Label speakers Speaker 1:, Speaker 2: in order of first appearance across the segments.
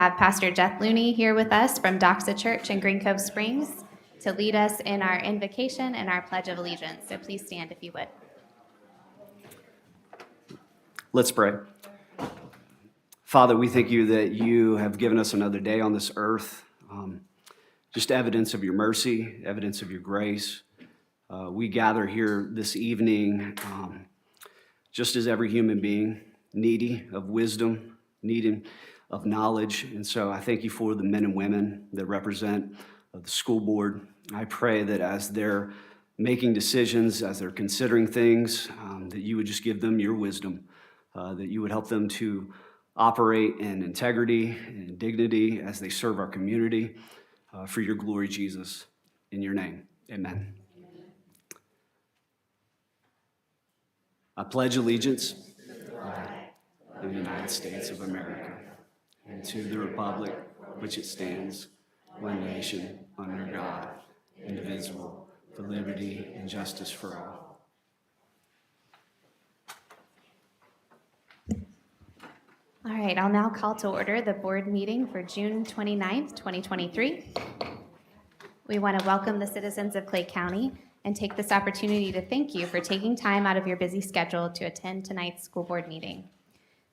Speaker 1: have Pastor Jeff Looney here with us from Doxa Church in Green Cove Springs to lead us in our invocation and our Pledge of Allegiance. So please stand if you would.
Speaker 2: Let's pray. Father, we thank you that you have given us another day on this earth, just evidence of your mercy, evidence of your grace. We gather here this evening just as every human being, needy of wisdom, needing of knowledge. And so I thank you for the men and women that represent the school board. I pray that as they're making decisions, as they're considering things, that you would just give them your wisdom, that you would help them to operate in integrity and dignity as they serve our community. For your glory, Jesus, in your name, amen. I pledge allegiance to the United States of America and to the republic which it stands, one nation, under God, indivisible, for liberty and justice for all.
Speaker 1: All right, I'll now call to order the board meeting for June 29th, 2023. We want to welcome the citizens of Clay County and take this opportunity to thank you for taking time out of your busy schedule to attend tonight's school board meeting.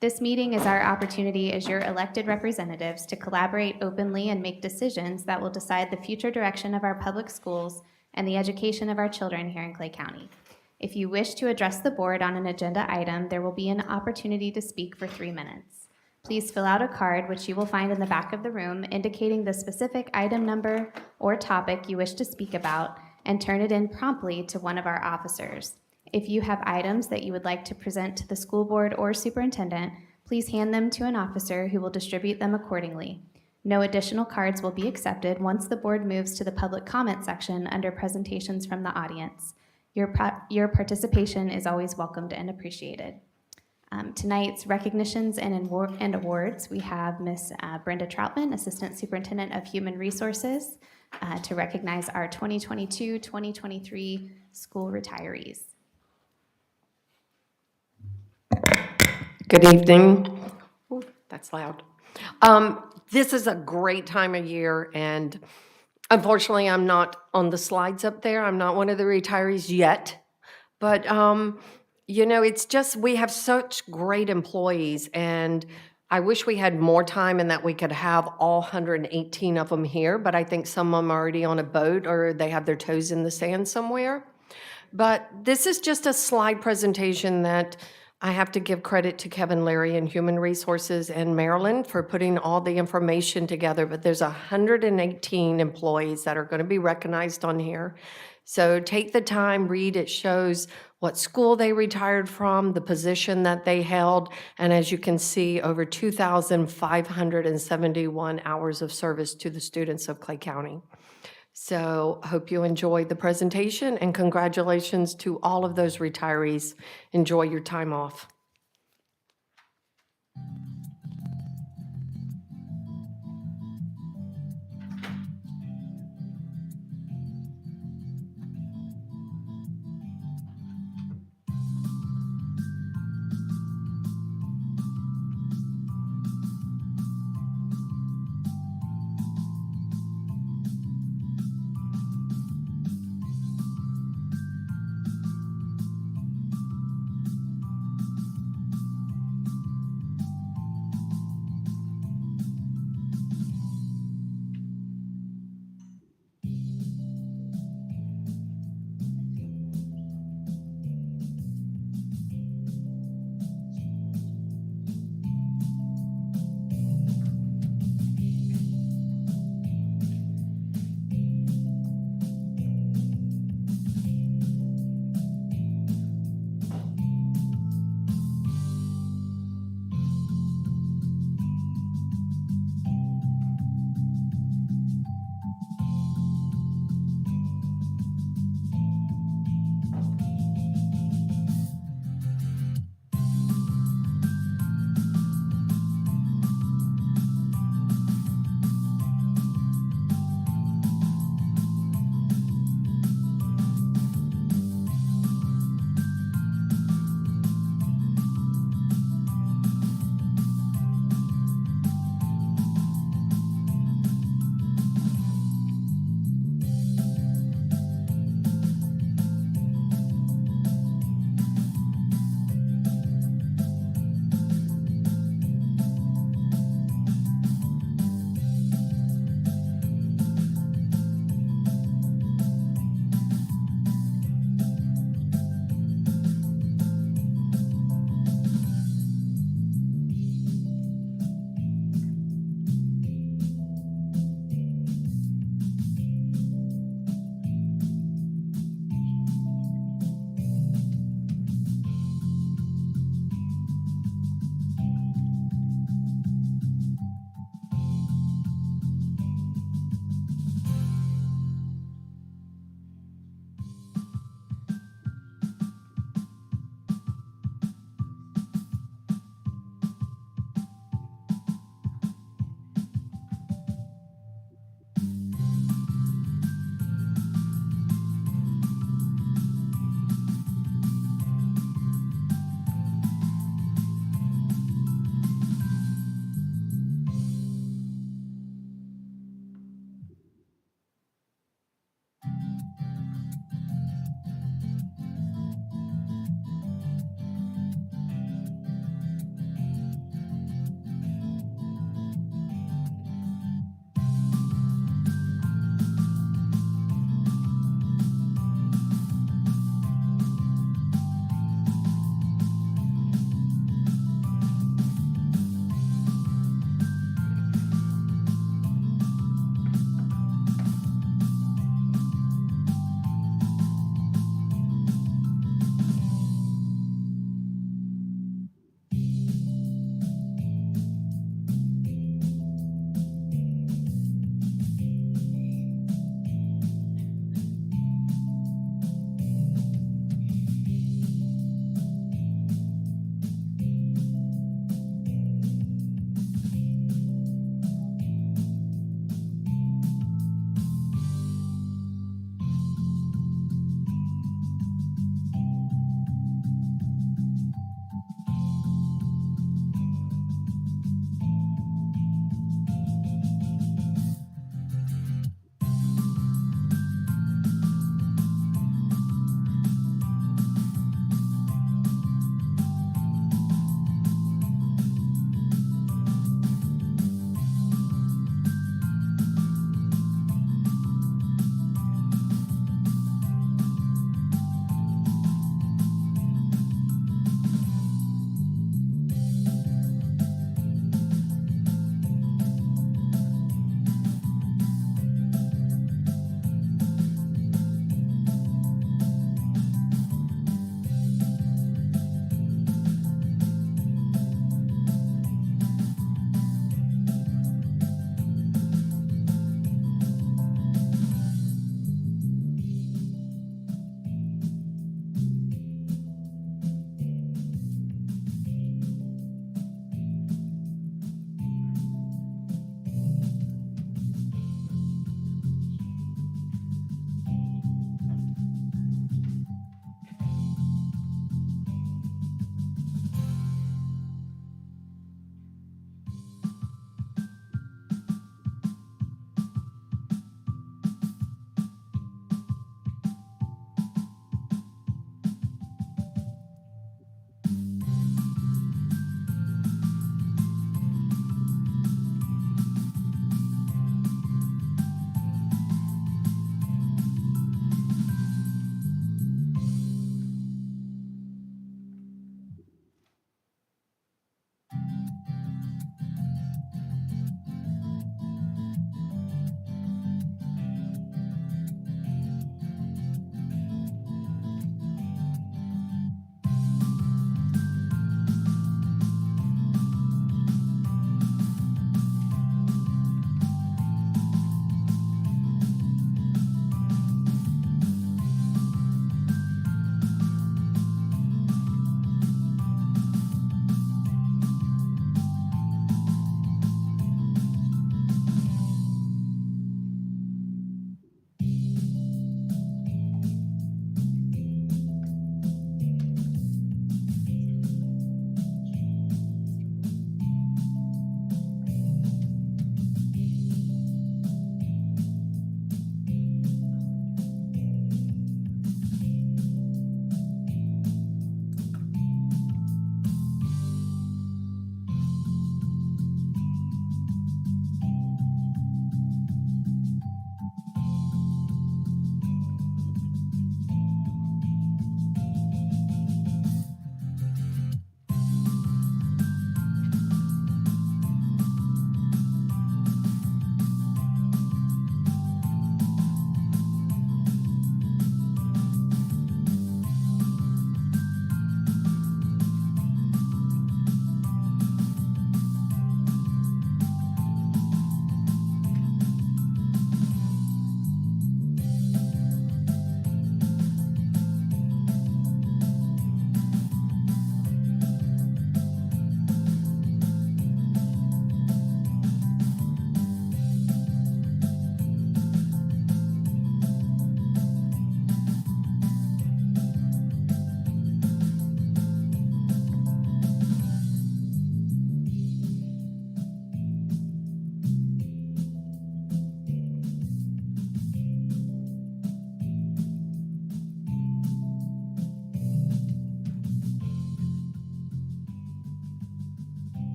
Speaker 1: This meeting is our opportunity as your elected representatives to collaborate openly and make decisions that will decide the future direction of our public schools and the education of our children here in Clay County. If you wish to address the board on an agenda item, there will be an opportunity to speak for 3 minutes. Please fill out a card, which you will find in the back of the room, indicating the specific item number or topic you wish to speak about, and turn it in promptly to one of our officers. If you have items that you would like to present to the school board or superintendent, please hand them to an officer who will distribute them accordingly. No additional cards will be accepted once the board moves to the public comment section under presentations from the audience. Your participation is always welcomed and appreciated. Tonight's recognitions and awards, we have Miss Brenda Troutman, Assistant Superintendent of Human Resources, to recognize our 2022-2023 school retirees.
Speaker 3: Good evening. Ooh, that's loud. This is a great time of year, and unfortunately, I'm not on the slides up there. I'm not one of the retirees yet, but you know, it's just we have such great employees, and I wish we had more time and that we could have all 118 of them here, but I think some of them are already on a boat or they have their toes in the sand somewhere. But this is just a slide presentation that I have to give credit to Kevin Leary and Human Resources and Marilyn for putting all the information together, but there's 118 employees that are going to be recognized on here. So take the time, read. It shows what school they retired from, the position that they held, and as you can see, over 2,571 hours of service to the students of Clay County. So hope you enjoyed the presentation, and congratulations to all of those retirees. Enjoy your time off.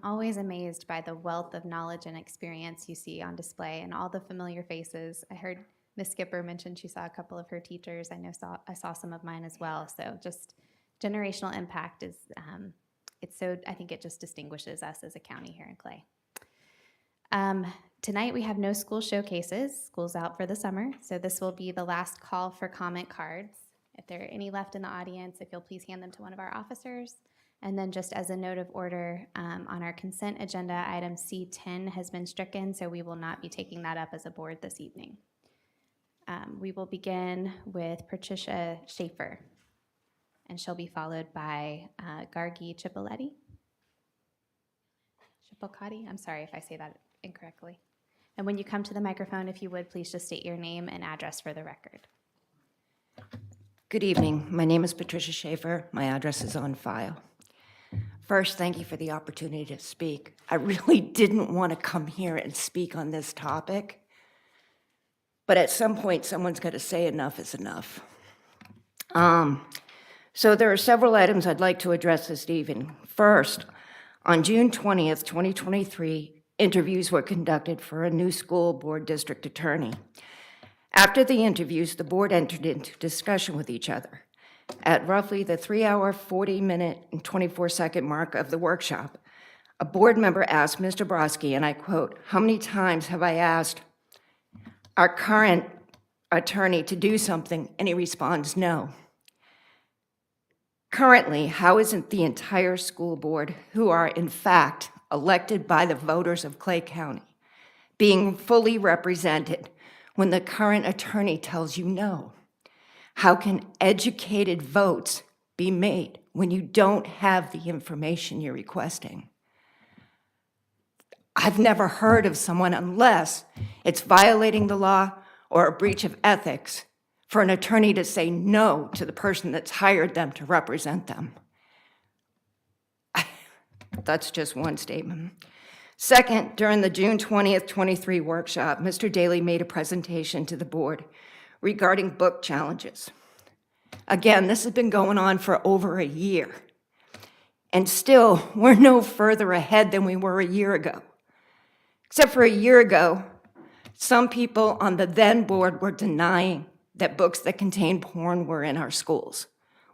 Speaker 1: I'm always amazed by the wealth of knowledge and experience you see on display and all the familiar faces. I heard Ms. Skipper mention she saw a couple of her teachers. I saw some of mine as well. So just generational impact is, I think it just distinguishes us as a county here in Clay. Tonight we have no school showcases. School's out for the summer, so this will be the last call for comment cards. If there are any left in the audience, if you'll please hand them to one of our officers. And then just as a note of order, on our consent agenda, item C10 has been stricken, so we will not be taking that up as a board this evening. We will begin with Patricia Schaefer, and she'll be followed by Gargi Cipolleti. Cipolleti, I'm sorry if I say that incorrectly. And when you come to the microphone, if you would, please just state your name and address for the record.
Speaker 4: Good evening. My name is Patricia Schaefer. My address is on file. First, thank you for the opportunity to speak. I really didn't want to come here and speak on this topic, but at some point, someone's got to say enough is enough. So there are several items I'd like to address this evening. First, on June 20th, 2023, interviews were conducted for a new school board district attorney. After the interviews, the board entered into discussion with each other. At roughly the 3-hour, 40-minute, and 24-second mark of the workshop, a board member asked Mr. Brodsky, and I quote, "How many times have I asked our current attorney to do something?" And he responds, "No." Currently, how isn't the entire school board, who are in fact elected by the voters of Clay County, being fully represented when the current attorney tells you no? How can educated votes be made when you don't have the information you're requesting? I've never heard of someone, unless it's violating the law or a breach of ethics, for an attorney to say no to the person that's hired them to represent them. That's just one statement. Second, during the June 20th, 23 workshop, Mr. Daly made a presentation to the board regarding book challenges. Again, this has been going on for over a year, and still, we're no further ahead than we were a year ago. Except for a year ago, some people on the then board were denying that books that contain porn were in our schools.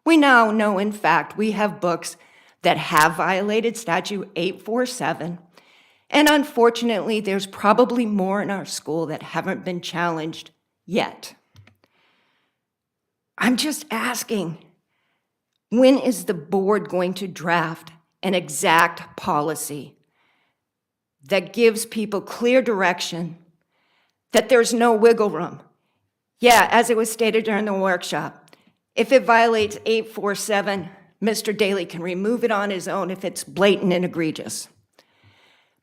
Speaker 4: We now know, in fact, we have books that have violated Statute 847, and unfortunately, there's probably more in our school that haven't been challenged yet. I'm just asking, when is the board going to draft an exact policy that gives people clear direction, that there's no wiggle room? Yeah, as it was stated during the workshop, if it violates 847, Mr. Daly can remove it on his own if it's blatant and egregious.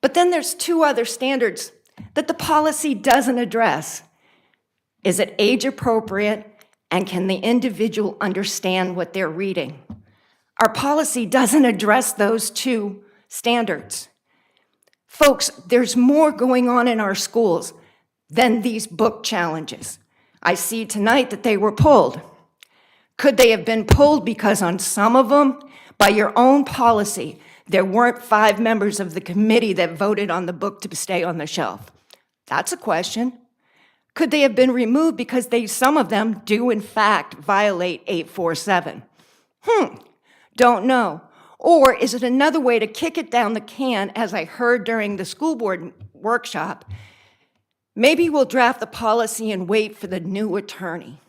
Speaker 4: But then there's two other standards that the policy doesn't address. Is it age appropriate, and can the individual understand what they're reading? Our policy doesn't address those two standards. Folks, there's more going on in our schools than these book challenges. I see tonight that they were pulled. Could they have been pulled because on some of them, by your own policy, there weren't 5 members of the committee that voted on the book to stay on the shelf? That's a question. Could they have been removed because some of them do in fact violate 847? Don't know. Or is it another way to kick it down the can, as I heard during the school board workshop? Maybe we'll draft the policy and wait for the new attorney.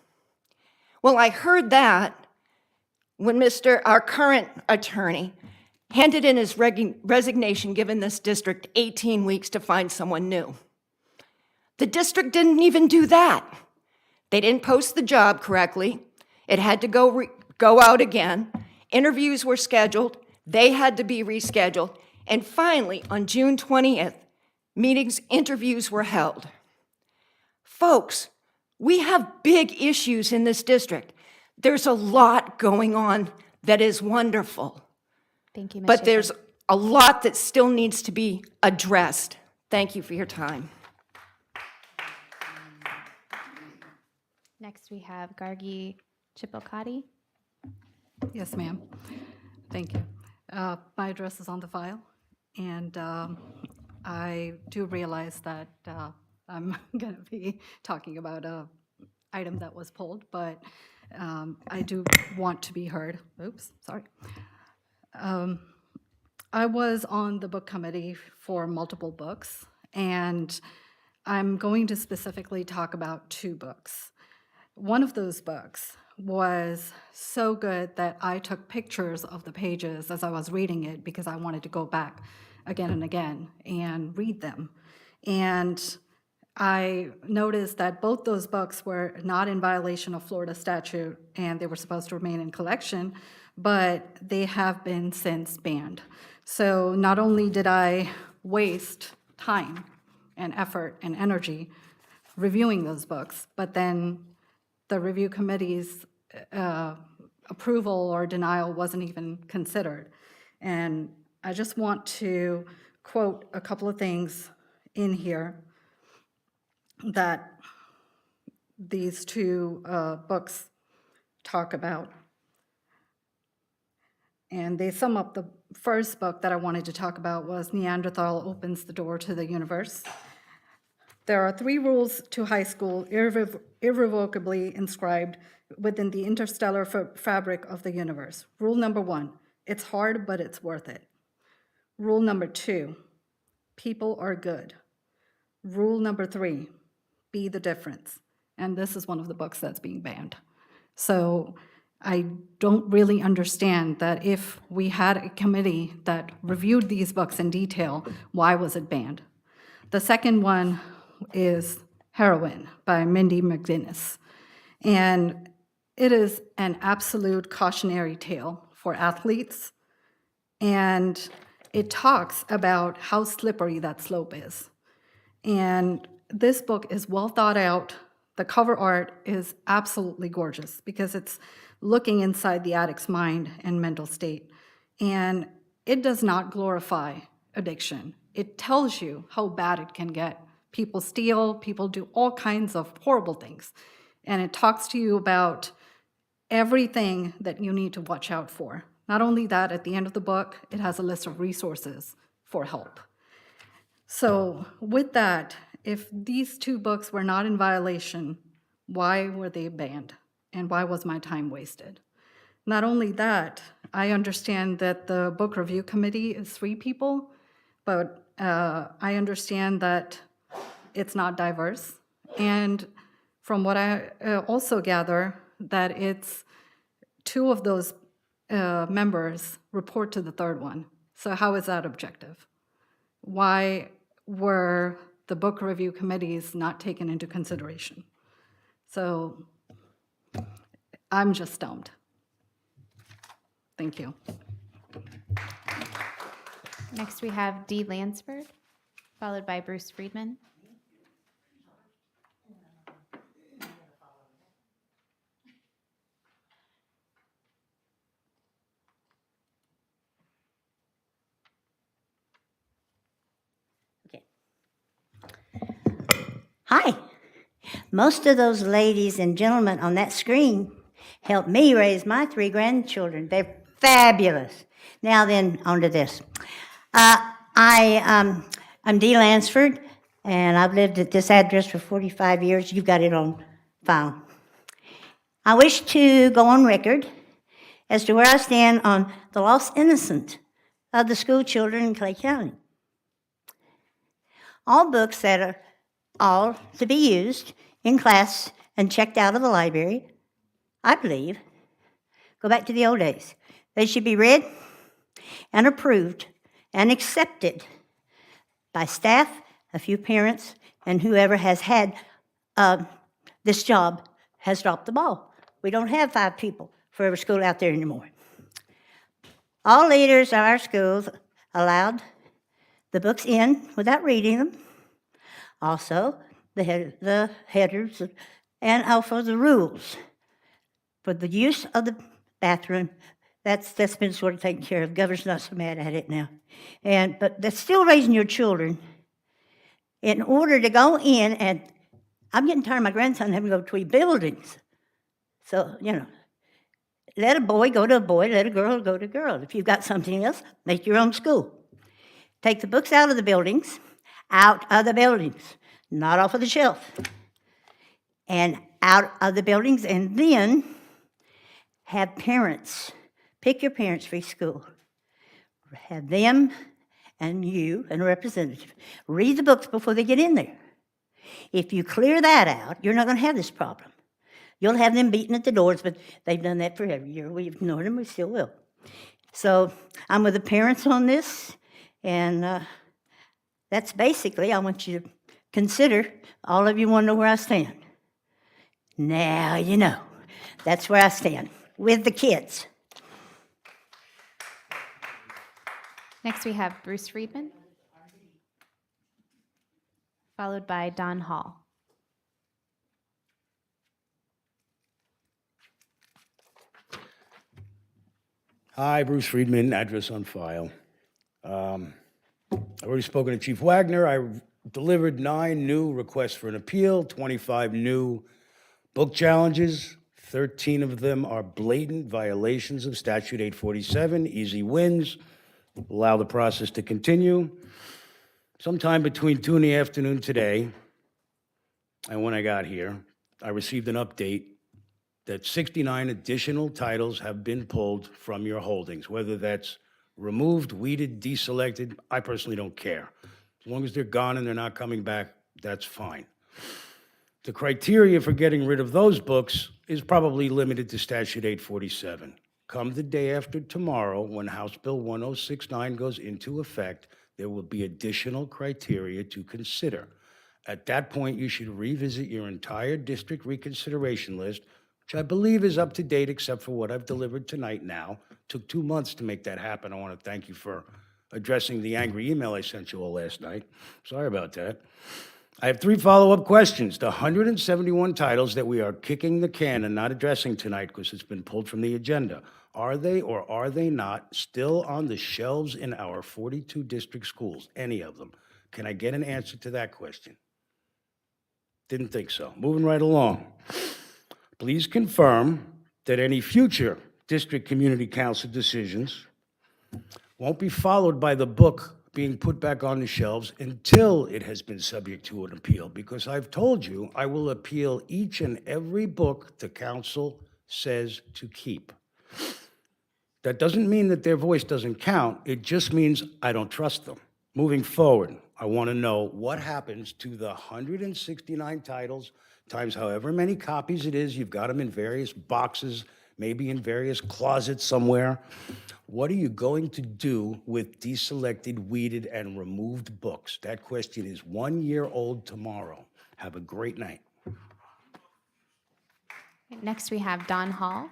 Speaker 4: Well, I heard that when our current attorney handed in his resignation, giving this district 18 weeks to find someone new. The district didn't even do that. They didn't post the job correctly. It had to go out again. Interviews were scheduled. They had to be rescheduled. And finally, on June 20th, interviews were held. Folks, we have big issues in this district. There's a lot going on that is wonderful.
Speaker 1: Thank you, Ms.
Speaker 4: But
Speaker 1: Schaefer.
Speaker 4: there's a lot that still needs to be addressed. Thank you for your time.
Speaker 1: Next, we have Gargi Cipolleti.
Speaker 5: Yes, ma'am. Thank you. My address is on the file. And I do realize that I'm going to be talking about a item that was pulled, but I do want to be heard. Oops, sorry. I was on the book committee for multiple books, and I'm going to specifically talk about 2 books. One of those books was so good that I took pictures of the pages as I was reading it because I wanted to go back again and again and read them. And I noticed that both those books were not in violation of Florida statute and they were supposed to remain in collection, but they have been since banned. So not only did I waste time and effort and energy reviewing those books, but then the review committee's approval or denial wasn't even considered. And I just want to quote a couple of things in here that these 2 books talk about. And they sum up the first book that I wanted to talk about was Neanderthal Opens the Door to the Universe. There are 3 rules to high school irrevocably inscribed within the interstellar fabric of the universe. Rule number 1, it's hard, but it's worth it. Rule number 2, people are good. Rule number 3, be the difference. And this is one of the books that's being banned. So I don't really understand that if we had a committee that reviewed these books in detail, why was it banned? The second one is Heroine by Mindy McGinnis. And it is an absolute cautionary tale for athletes. And it talks about how slippery that slope is. And this book is well thought out. The cover art is absolutely gorgeous because it's looking inside the addict's mind and mental state. And it does not glorify addiction. It tells you how bad it can get. People steal, people do all kinds of horrible things. And it talks to you about everything that you need to watch out for. Not only that, at the end of the book, it has a list of resources for help. So with that, if these 2 books were not in violation, why were they banned? And why was my time wasted? Not only that, I understand that the book review committee is 3 people, but I understand that it's not diverse. And from what I also gather, that it's 2 of those members report to the 3rd one. So how is that objective? Why were the book review committees not taken into consideration? So I'm just stumped. Thank you.
Speaker 1: Next, we have Dee Lansford, followed by Bruce Friedman.
Speaker 6: Okay. Hi. Most of those ladies and gentlemen on that screen helped me raise my 3 grandchildren. They're fabulous. Now then, on to this. I'm Dee Lansford, and I've lived at this address for 45 years. You've got it on file. I wish to go on record as to where I stand on the lost innocent of the school children in Clay County. All books that are all to be used in class and checked out of the library, I believe, go back to the old days. They should be read and approved and accepted by staff, a few parents, and whoever has had this job has dropped the ball. We don't have 5 people for every school out there anymore. All leaders of our schools allowed the books in without reading them. Also, the headers and also the rules for the use of the bathroom. That's been sort of taken care of. Governor's not so mad at it now. But that's still raising your children in order to go in, and I'm getting tired of my grandson having to go between buildings. So, let a boy go to a boy, let a girl go to a girl. If you've got something else, make your own school. Take the books out of the buildings, not off of the shelf, and out of the buildings, and then have parents, pick your parents for each school. Have them and you and a representative read the books before they get in there. If you clear that out, you're not going to have this problem. You'll have them beating at the doors, but they've done that for every year. We've ignored them, we still will. So I'm with the parents on this, and that's basically, I want you to consider, all of you want to know where I stand. Now you know. That's where I stand, with the kids.
Speaker 1: Next, we have Bruce Friedman, followed by Don Hall.
Speaker 7: Hi, Bruce Friedman, address on file. I've already spoken to Chief Wagner. I delivered 9 new requests for an appeal, 25 new book challenges. 13 of them are blatant violations of Statute 847, easy wins. Allow the process to continue. Sometime between 2 in the afternoon today and when I got here, I received an update that 69 additional titles have been pulled from your holdings, whether that's removed, weeded, deselected, I personally don't care. As long as they're gone and they're not coming back, that's fine. The criteria for getting rid of those books is probably limited to Statute 847. Come the day after tomorrow, when House Bill 1069 goes into effect, there will be additional criteria to consider. At that point, you should revisit your entire district reconsideration list, which I believe is up to date except for what I've delivered tonight now. Took 2 months to make that happen. I want to thank you for addressing the angry email I sent you all last night. Sorry about that. I have 3 follow-up questions. The 171 titles that we are kicking the can and not addressing tonight because it's been pulled from the agenda, are they or are they not still on the shelves in our 42 district schools? Any of them? Can I get an answer to that question? Didn't think so. Moving right along. Please confirm that any future district community council decisions won't be followed by the book being put back on the shelves until it has been subject to an appeal, because I've told you I will appeal each and every book the council says to keep. That doesn't mean that their voice doesn't count. It just means I don't trust them. Moving forward, I want to know what happens to the 169 titles times however many copies it is. You've got them in various boxes, maybe in various closets somewhere. What are you going to do with deselected, weeded, and removed books? That question is 1 year old tomorrow. Have a great night.
Speaker 1: Next, we have Don Hall.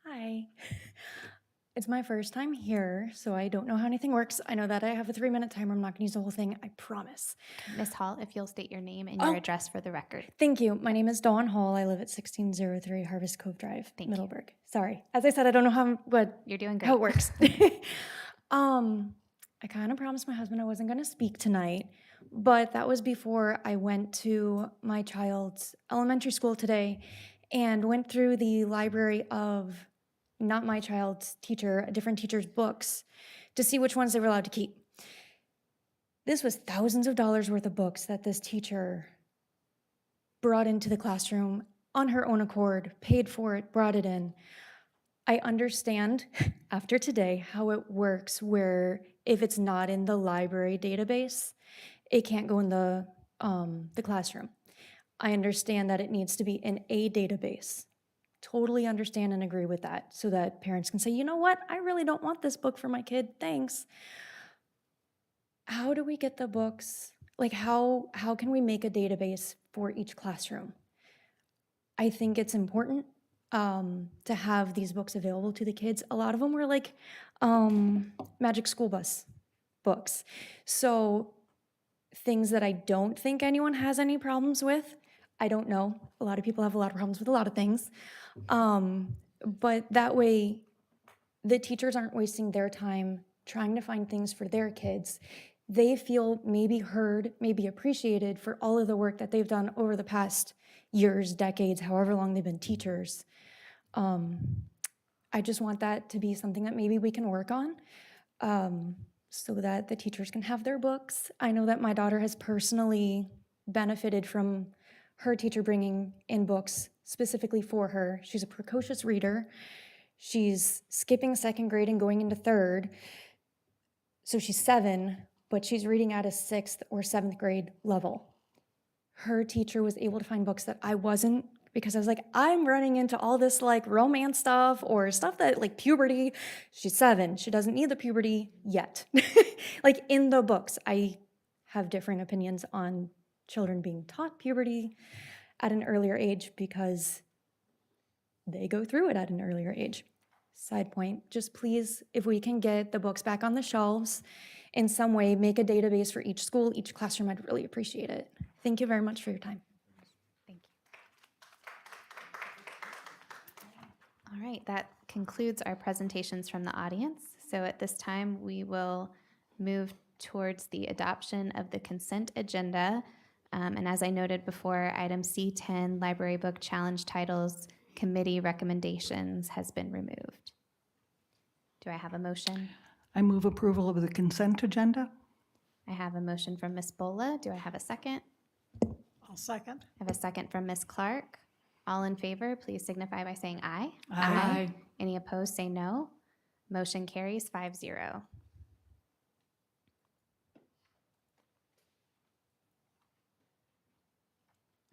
Speaker 8: Hi. It's my first time here, so I don't know how anything works. I know that I have a 3-minute timer. I'm not going to use the whole thing, I promise.
Speaker 1: Ms. Hall, if you'll state your name and your address for the record.
Speaker 8: Thank you. My name is Dawn Hall. I live at 1603 Harvest Cove Drive, Middleburg. Sorry. As I said, I don't know
Speaker 1: You're doing great.
Speaker 8: how it works. I kind of promised my husband I wasn't going to speak tonight, but that was before I went to my child's elementary school today and went through the library of not my child's teacher, a different teacher's books to see which ones they were allowed to keep. This was thousands of dollars worth of books that this teacher brought into the classroom on her own accord, paid for it, brought it in. I understand after today how it works where if it's not in the library database, it can't go in the classroom. I understand that it needs to be in a database. Totally understand and agree with that so that parents can say, you know what, I really don't want this book for my kid, thanks. How do we get the books? Like how can we make a database for each classroom? I think it's important to have these books available to the kids. A lot of them were like Magic School Bus books. So things that I don't think anyone has any problems with. I don't know. A lot of people have a lot of problems with a lot of things. But that way, the teachers aren't wasting their time trying to find things for their kids. They feel maybe heard, maybe appreciated for all of the work that they've done over the past years, decades, however long they've been teachers. I just want that to be something that maybe we can work on, so that the teachers can have their books. I know that my daughter has personally benefited from her teacher bringing in books specifically for her. She's a precocious reader. She's skipping second grade and going into third. So she's 7, but she's reading at a 6th or 7th grade level. Her teacher was able to find books that I wasn't, because I was like, I'm running into all this like romance stuff or stuff that like puberty. She's 7. She doesn't need the puberty yet. Like in the books, I have different opinions on children being taught puberty at an earlier age because they go through it at an earlier age. Side point, just please, if we can get the books back on the shelves in some way, make a database for each school, each classroom, I'd really appreciate it. Thank you very much for your time.
Speaker 1: Thank you. All right, that concludes our presentations from the audience. So at this time, we will move towards the adoption of the consent agenda. And as I noted before, item C10, Library Book Challenge Titles Committee Recommendations, has been removed. Do I have a motion?
Speaker 9: I move approval of the consent agenda.
Speaker 1: I have a motion from Ms. Bola. Do I have a second?
Speaker 9: I'll second.
Speaker 1: I have a second from Ms. Clark. All in favor, please signify by saying aye.
Speaker 9: Aye.
Speaker 1: Any opposed, say no. Motion carries 5-0.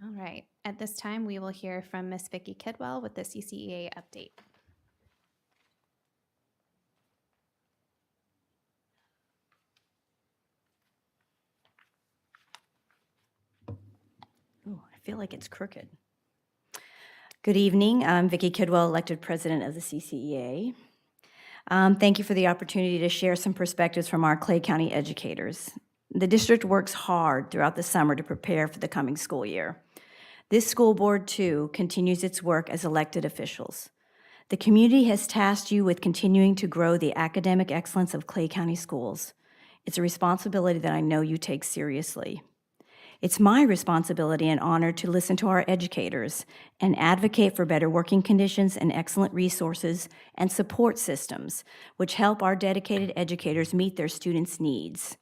Speaker 1: All right, at this time, we will hear from Ms. Vicki Kidwell with the CCEA update.
Speaker 6: Ooh, I feel like it's crooked. Good evening. I'm Vicki Kidwell, elected president of the CCEA. Thank you for the opportunity to share some perspectives from our Clay County educators. The district works hard throughout the summer to prepare for the coming school year. This school board, too, continues its work as elected officials. The community has tasked you with continuing to grow the academic excellence of Clay County schools. It's a responsibility that I know you take seriously. It's my responsibility and honor to listen to our educators and advocate for better working conditions and excellent resources and support systems, which help our dedicated educators meet their students' needs.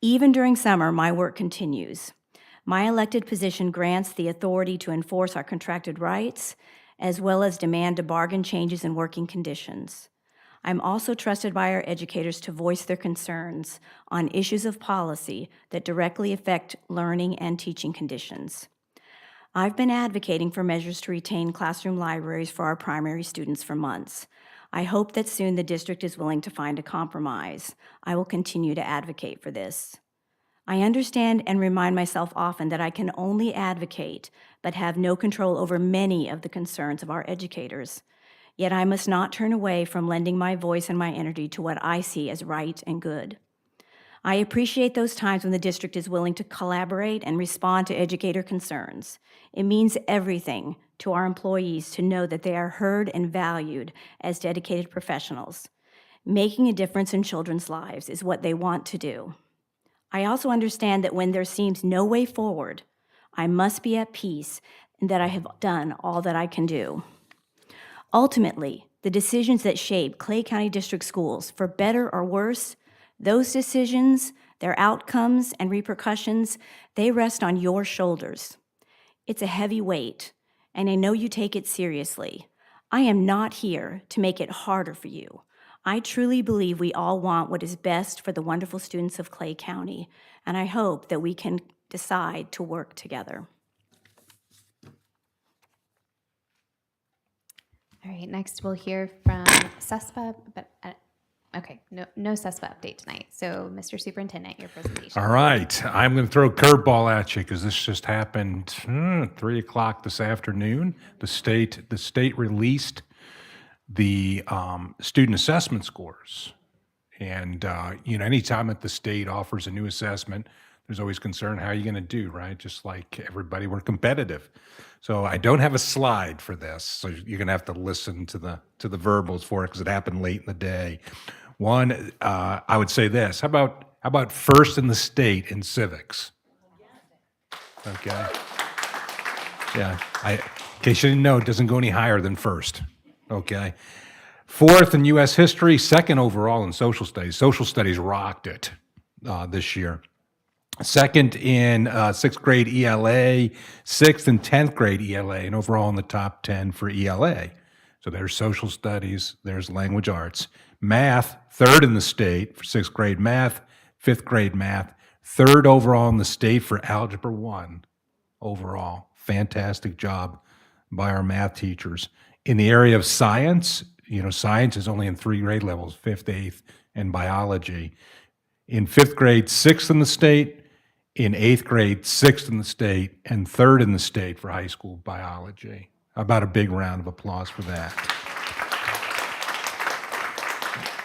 Speaker 6: Even during summer, my work continues. My elected position grants the authority to enforce our contracted rights, as well as demand to bargain changes in working conditions. I'm also trusted by our educators to voice their concerns on issues of policy that directly affect learning and teaching conditions. I've been advocating for measures to retain classroom libraries for our primary students for months. I hope that soon the district is willing to find a compromise. I will continue to advocate for this. I understand and remind myself often that I can only advocate, but have no control over many of the concerns of our educators. Yet I must not turn away from lending my voice and my energy to what I see as right and good. I appreciate those times when the district is willing to collaborate and respond to educator concerns. It means everything to our employees to know that they are heard and valued as dedicated professionals. Making a difference in children's lives is what they want to do. I also understand that when there seems no way forward, I must be at peace and that I have done all that I can do. Ultimately, the decisions that shape Clay County District schools, for better or worse, those decisions, their outcomes and repercussions, they rest on your shoulders. It's a heavy weight, and I know you take it seriously. I am not here to make it harder for you. I truly believe we all want what is best for the wonderful students of Clay County, and I hope that we can decide to work together.
Speaker 1: All right, next we'll hear from CESPA, but okay, no CESPA update tonight. So, Mr. Superintendent, your presentation.
Speaker 10: All right, I'm going to throw a curveball at you because this just happened 3 o'clock this afternoon. The state released the student assessment scores, and anytime that the state offers a new assessment, there's always concern, how are you going to do, right? Just like everybody, we're competitive. So I don't have a slide for this, so you're going to have to listen to the verbals for it because it happened late in the day. One, I would say this: how about first in the state in civics? Okay. Yeah, in case you didn't know, it doesn't go any higher than first, okay? Fourth in U.S. history, second overall in social studies. Social studies rocked it this year. Second in sixth grade ELA, sixth and 10th grade ELA, and overall in the top 10 for ELA. So there's social studies, there's language arts. Math, third in the state for sixth grade math, fifth grade math, third overall in the state for Algebra 1 overall. Fantastic job by our math teachers. In the area of science, science is only in 3 grade levels, fifth, eighth, and biology. In fifth grade, sixth in the state. In eighth grade, sixth in the state, and third in the state for high school biology. How about a big round of applause for that?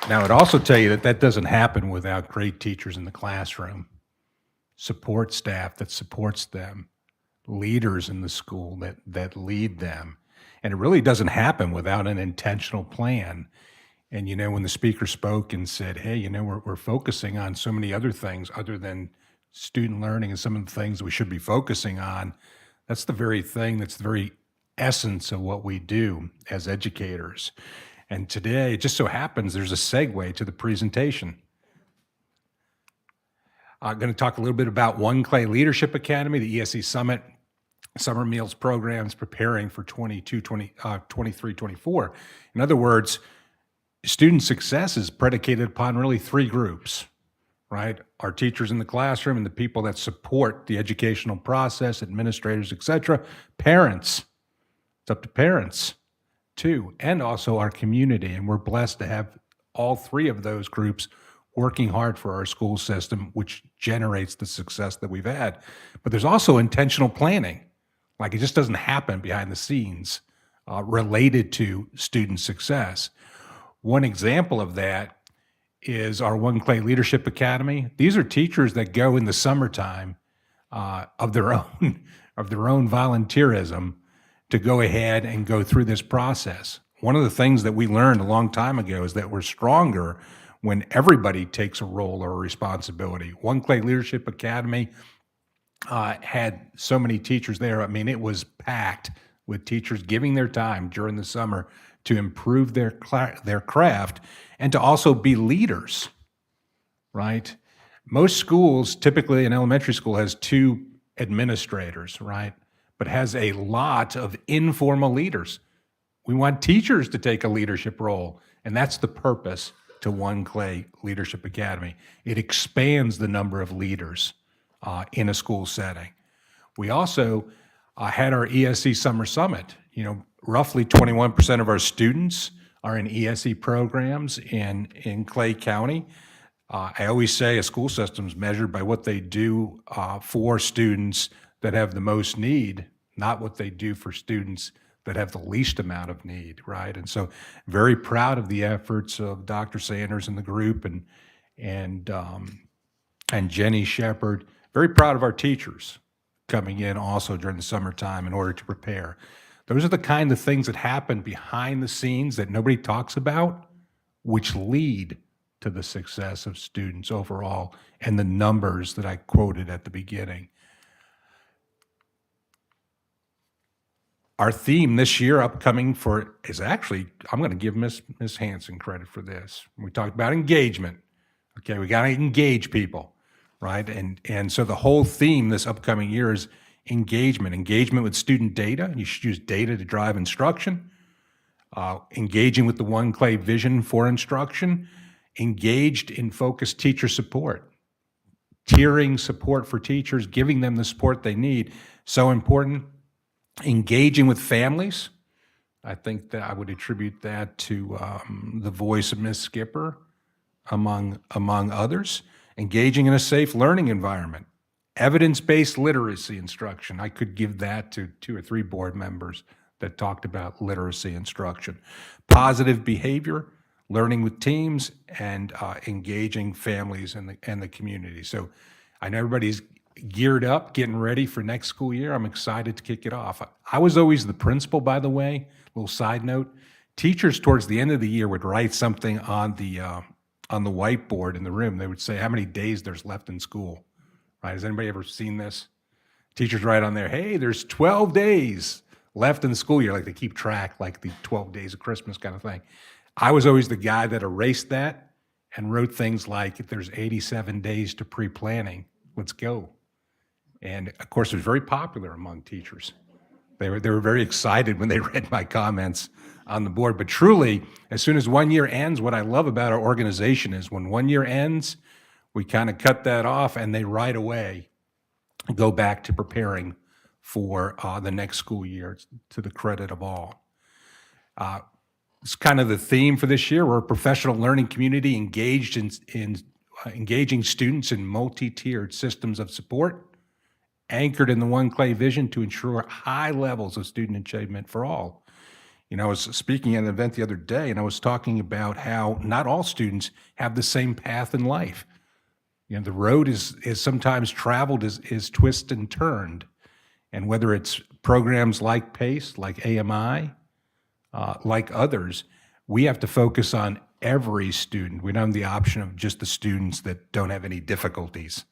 Speaker 10: Now, I'd also tell you that doesn't happen without great teachers in the classroom, support staff that supports them, leaders in the school that lead them. And it really doesn't happen without an intentional plan. And, when the speaker spoke and said, hey, we're focusing on so many other things other than student learning and some of the things we should be focusing on, that's the very thing, that's the very essence of what we do as educators. And today, it just so happens there's a segue to the presentation. I'm going to talk a little bit about One Clay Leadership Academy, the ESE Summit, summer meals programs preparing for 23-24. In other words, student success is predicated upon really 3 groups. Right? Our teachers in the classroom and the people that support the educational process, administrators, etc. Parents. It's up to parents, too, and also our community. And we're blessed to have all 3 of those groups working hard for our school system, which generates the success that we've had. But there's also intentional planning. Like, it just doesn't happen behind the scenes related to student success. One example of that is our One Clay Leadership Academy. These are teachers that go in the summertime of their own volunteerism to go ahead and go through this process. One of the things that we learned a long time ago is that we're stronger when everybody takes a role or a responsibility. One Clay Leadership Academy had so many teachers there. I mean, it was packed with teachers giving their time during the summer to improve their craft and to also be leaders, right? Most schools, typically an elementary school, has 2 administrators, right? But has a lot of informal leaders. We want teachers to take a leadership role, and that's the purpose to One Clay Leadership Academy. It expands the number of leaders in a school setting. We also had our ESE Summer Summit. Roughly 21% of our students are in ESE programs in Clay County. I always say a school system is measured by what they do for students that have the most need, not what they do for students that have the least amount of need, right? And so very proud of the efforts of Dr. Sanders and the group and Jenny Shepard. Very proud of our teachers coming in also during the summertime in order to prepare. Those are the kind of things that happen behind the scenes that nobody talks about, which lead to the success of students overall and the numbers that I quoted at the beginning. Our theme this year upcoming is actually, I'm going to give Ms. Hanson credit for this. We talked about engagement. Okay, we got to engage people, right? And so the whole theme this upcoming year is engagement with student data. You should use data to drive instruction. Engaging with the One Clay vision for instruction. Engaged in focused teacher support. Tiering support for teachers, giving them the support they need. So important. Engaging with families. I think that I would attribute that to the voice of Ms. Skipper, among others. Engaging in a safe learning environment. Evidence-based literacy instruction. I could give that to 2 or 3 board members that talked about literacy instruction. Positive behavior, learning with teams, and engaging families and the community. So I know everybody's geared up, getting ready for next school year. I'm excited to kick it off. I was always the principal, by the way. Little side note, teachers towards the end of the year would write something on the whiteboard in the room. They would say how many days there's left in school. Right? Has anybody ever seen this? Teachers write on there, hey, there's 12 days left in the school year, like they keep track, like the 12 days of Christmas kind of thing. I was always the guy that erased that and wrote things like, if there's 87 days to pre-planning, let's go. And of course, it was very popular among teachers. They were very excited when they read my comments on the board. But truly, as soon as 1 year ends, what I love about our organization is when 1 year ends, we kind of cut that off and they right away go back to preparing for the next school year, to the credit of all. It's kind of the theme for this year. We're a professional learning community engaged in engaging students in multi-tiered systems of support, anchored in the One Clay vision to ensure high levels of student achievement for all. You know, I was speaking at an event the other day, and I was talking about how not all students have the same path in life. You know, the road is sometimes traveled is twisted and turned. And whether it's programs like PACE, like AMI, like others, we have to focus on every student. We don't have the option of just the students that don't have any difficulties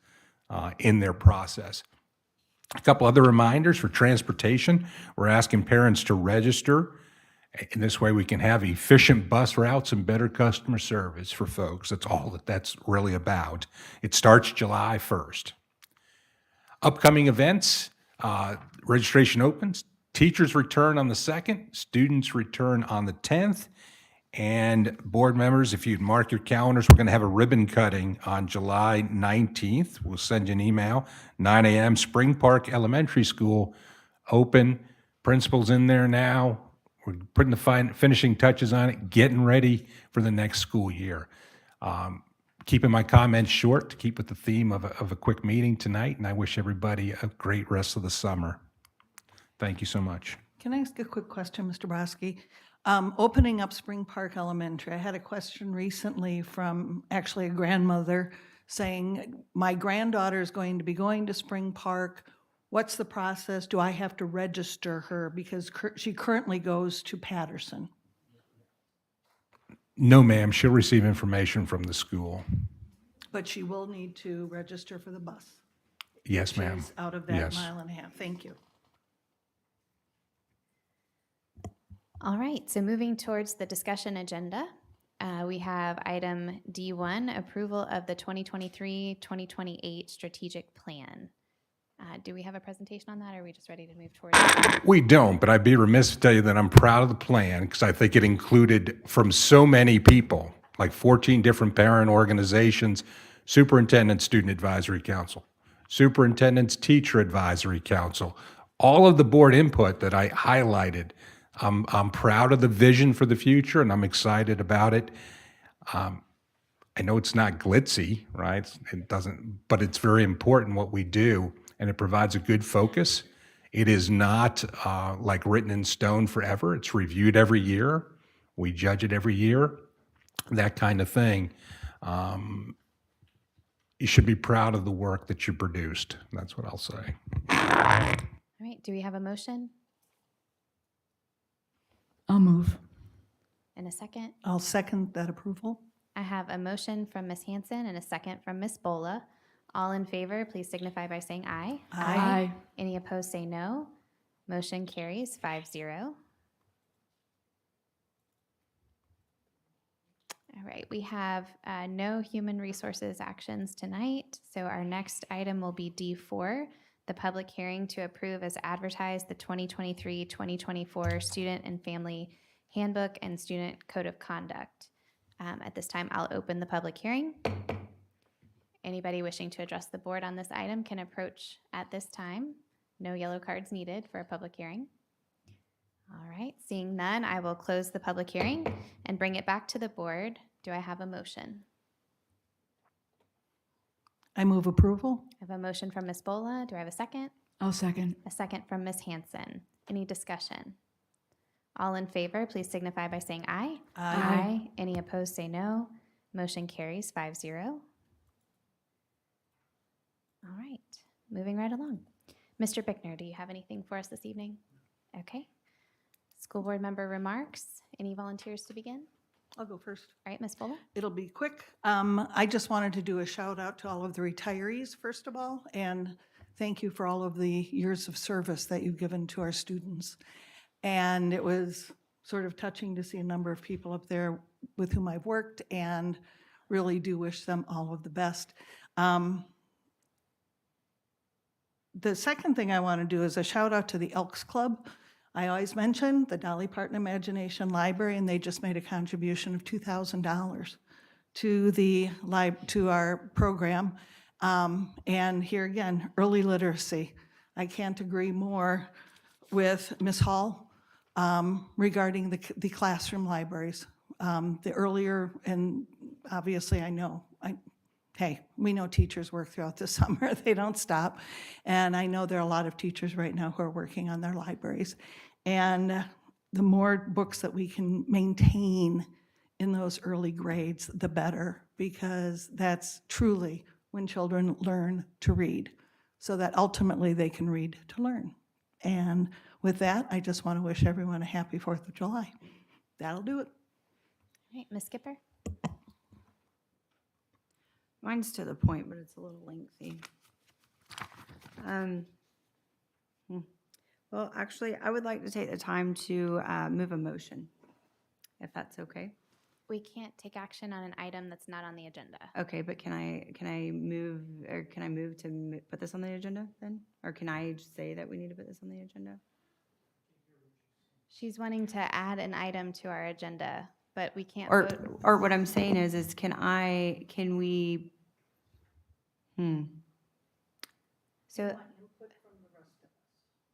Speaker 10: in their process. A couple other reminders for transportation. We're asking parents to register. In this way, we can have efficient bus routes and better customer service for folks. That's all that's really about. It starts July 1st. Upcoming events, registration opens. Teachers return on the 2nd, students return on the 10th, and board members, if you'd mark your calendars, we're going to have a ribbon cutting on July 19th. We'll send you an email, 9 a.m., Spring Park Elementary School, open. Principal's in there now. We're putting the finishing touches on it, getting ready for the next school year. Keeping my comments short to keep with the theme of a quick meeting tonight, and I wish everybody a great rest of the summer. Thank you so much.
Speaker 9: Can I ask a quick question, Mr. Broski? Opening up Spring Park Elementary, I had a question recently from actually a grandmother saying, my granddaughter is going to be going to Spring Park. What's the process? Do I have to register her? Because she currently goes to Patterson.
Speaker 10: No, ma'am, she'll receive information from the school.
Speaker 9: But she will need to register for the bus.
Speaker 10: Yes, ma'am.
Speaker 9: She's out of that
Speaker 10: Yes.
Speaker 9: mile and a half. Thank you.
Speaker 1: All right, so moving towards the discussion agenda, we have item D1, approval of the 2023-2028 strategic plan. Do we have a presentation on that, or are we just ready to move towards it?
Speaker 10: We don't, but I'd be remiss to tell you that I'm proud of the plan because I think it included from so many people, like 14 different parent organizations, Superintendent Student Advisory Council, Superintendent's Teacher Advisory Council, all of the board input that I highlighted. I'm proud of the vision for the future, and I'm excited about it. I know it's not glitzy, right? It doesn't, but it's very important what we do, and it provides a good focus. It is not like written in stone forever. It's reviewed every year. We judge it every year, that kind of thing. You should be proud of the work that you produced. That's what I'll say.
Speaker 1: All right, do we have a motion
Speaker 9: I'll move.
Speaker 1: and a second?
Speaker 9: I'll second that approval.
Speaker 1: I have a motion from Ms. Hanson and a second from Ms. Bola. All in favor, please signify by saying aye.
Speaker 9: Aye.
Speaker 1: Any opposed, say no. Motion carries 5-0. All right, we have no human resources actions tonight, so our next item will be D4, the public hearing to approve as advertised the 2023-2024 Student and Family Handbook and Student Code of Conduct. At this time, I'll open the public hearing. Anybody wishing to address the board on this item can approach at this time. No yellow cards needed for a public hearing. All right, seeing none, I will close the public hearing and bring it back to the board. Do I have a motion?
Speaker 9: I move approval.
Speaker 1: I have a motion from Ms. Bola. Do I have a second?
Speaker 9: I'll second.
Speaker 1: A second from Ms. Hanson. Any discussion? All in favor, please signify by saying aye.
Speaker 9: Aye.
Speaker 1: Any opposed, say no. Motion carries 5-0. All right, moving right along. Mr. Bickner, do you have anything for us this evening? Okay. School board member remarks. Any volunteers to begin?
Speaker 9: I'll go first.
Speaker 1: All right, Ms. Bola.
Speaker 9: It'll be quick. I just wanted to do a shout out to all of the retirees, first of all, and thank you for all of the years of service that you've given to our students. And it was sort of touching to see a number of people up there with whom I've worked, and really do wish them all of the best. The second thing I want to do is a shout out to the Elks Club. I always mention the Dolly Parton Imagination Library, and they just made a contribution of $2,000 to our program. And here again, early literacy. I can't agree more with Ms. Hall regarding the classroom libraries. The earlier, and obviously I know, hey, we know teachers work throughout the summer. They don't stop. And I know there are a lot of teachers right now who are working on their libraries. And the more books that we can maintain in those early grades, the better, because that's truly when children learn to read, so that ultimately they can read to learn. And with that, I just want to wish everyone a happy 4th of July. That'll do it.
Speaker 1: All right, Ms. Skipper?
Speaker 11: Mine's to the point, but it's a little lengthy. Well, actually, I would like to take the time to move a motion, if that's okay.
Speaker 1: We can't take action on an item that's not on the agenda.
Speaker 11: Okay, but can I move to put this on the agenda then? Or can I just say that we need to put this on the agenda?
Speaker 1: She's wanting to add an item to our agenda, but we can't
Speaker 11: Or
Speaker 1: vote.
Speaker 11: or what I'm saying is can we,
Speaker 1: So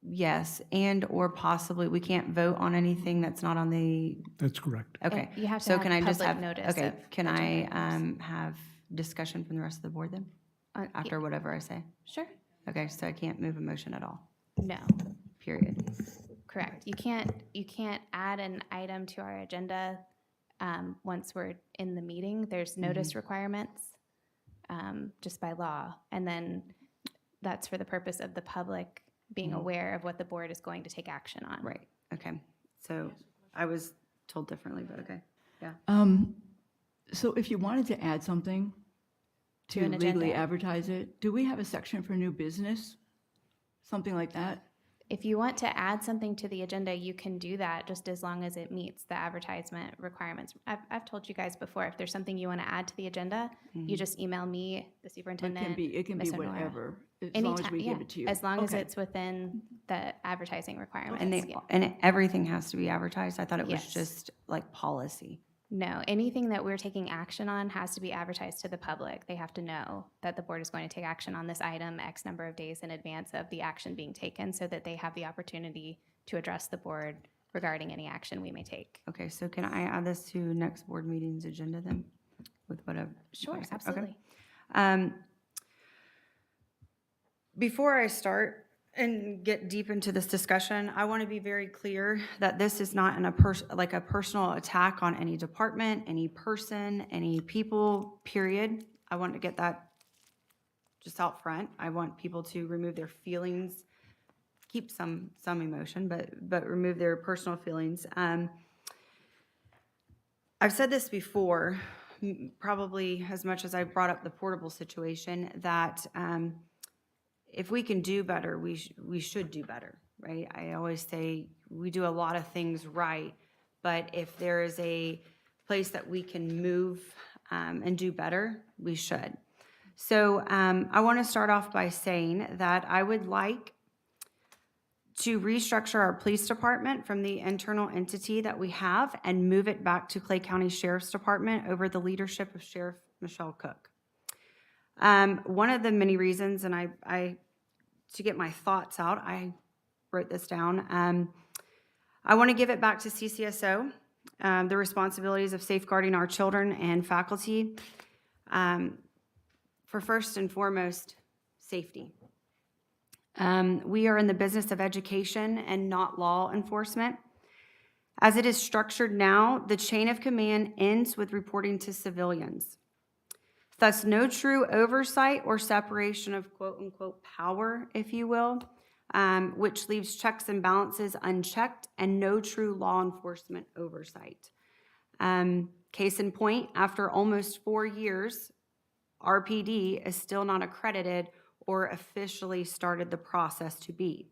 Speaker 11: yes, and or possibly, we can't vote on anything that's not on the,
Speaker 10: That's correct.
Speaker 11: okay.
Speaker 1: you have to
Speaker 11: So
Speaker 1: have
Speaker 11: can I just
Speaker 1: public
Speaker 11: have,
Speaker 1: notice
Speaker 11: okay,
Speaker 1: of
Speaker 11: can
Speaker 1: agenda
Speaker 11: I
Speaker 1: items.
Speaker 11: have discussion from the rest of the board then? After whatever I say?
Speaker 1: Sure.
Speaker 11: Okay, so I can't move a motion at all,
Speaker 1: No,
Speaker 11: period.
Speaker 1: correct. You can't add an item to our agenda once we're in the meeting. There's notice requirements just by law. And then that's for the purpose of the public being aware of what the board is going to take action on.
Speaker 11: Right, okay. So I was told differently, but okay, yeah.
Speaker 12: So if you wanted to add something
Speaker 1: To
Speaker 12: to
Speaker 1: an
Speaker 12: legally
Speaker 1: agenda.
Speaker 12: advertise it, do we have a section for new business? Something like that?
Speaker 1: If you want to add something to the agenda, you can do that just as long as it meets the advertisement requirements. I've told you guys before, if there's something you want to add to the agenda, you just email me, the
Speaker 12: It
Speaker 1: superintendent.
Speaker 12: can be
Speaker 1: Ms. Honora.
Speaker 12: whatever, as long as
Speaker 1: Anytime,
Speaker 12: we
Speaker 1: yeah,
Speaker 12: give it to you.
Speaker 1: as long as
Speaker 12: Okay.
Speaker 1: it's within the advertising requirements.
Speaker 11: And
Speaker 1: yeah.
Speaker 11: and everything has to be advertised? I thought it was
Speaker 1: Yes.
Speaker 11: just like policy.
Speaker 1: No, anything that we're taking action on has to be advertised to the public. They have to know that the board is going to take action on this item X number of days in advance of the action being taken, so that they have the opportunity to address the board regarding any action we may take.
Speaker 11: Okay, so can I add this to next board meeting's agenda then? With whatever?
Speaker 1: Sure,
Speaker 11: what I said?
Speaker 1: absolutely.
Speaker 11: Okay. Before I start and get deep into this discussion, I want to be very clear that this is not like a personal attack on any department, any person, any people, period. I want to get that just out front. I want people to remove their feelings, keep some emotion, but remove their personal feelings. I've said this before, probably as much as I brought up the portable situation, that if we can do better, we should do better, right? I always say we do a lot of things right, but if there is a place that we can move and do better, we should. So I want to start off by saying that I would like to restructure our police department from the internal entity that we have and move it back to Clay County Sheriff's Department over the leadership of Sheriff Michelle Cook. One of the many reasons, and I to get my thoughts out, I wrote this down. I want to give it back to CCSO, the responsibilities of safeguarding our children and faculty, for first and foremost, safety. We are in the business of education and not law enforcement. As it is structured now, the chain of command ends with reporting to civilians. Thus, no true oversight or separation of quote-unquote power, if you will, which leaves checks and balances unchecked, and no true law enforcement oversight. Case in point, after almost 4 years, RPD is still not accredited or officially started the process to be.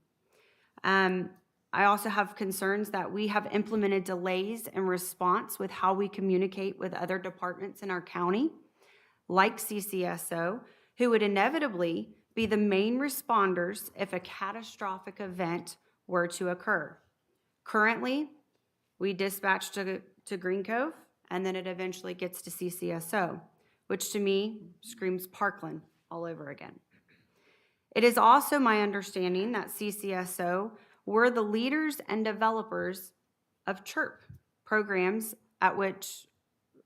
Speaker 11: I also have concerns that we have implemented delays in response with how we communicate with other departments in our county, like CCSO, who would inevitably be the main responders if a catastrophic event were to occur. Currently, we dispatch to Green Cove, and then it eventually gets to CCSO, which to me screams Parkland all over again. It is also my understanding that CCSO were the leaders and developers of CHIRP programs, at which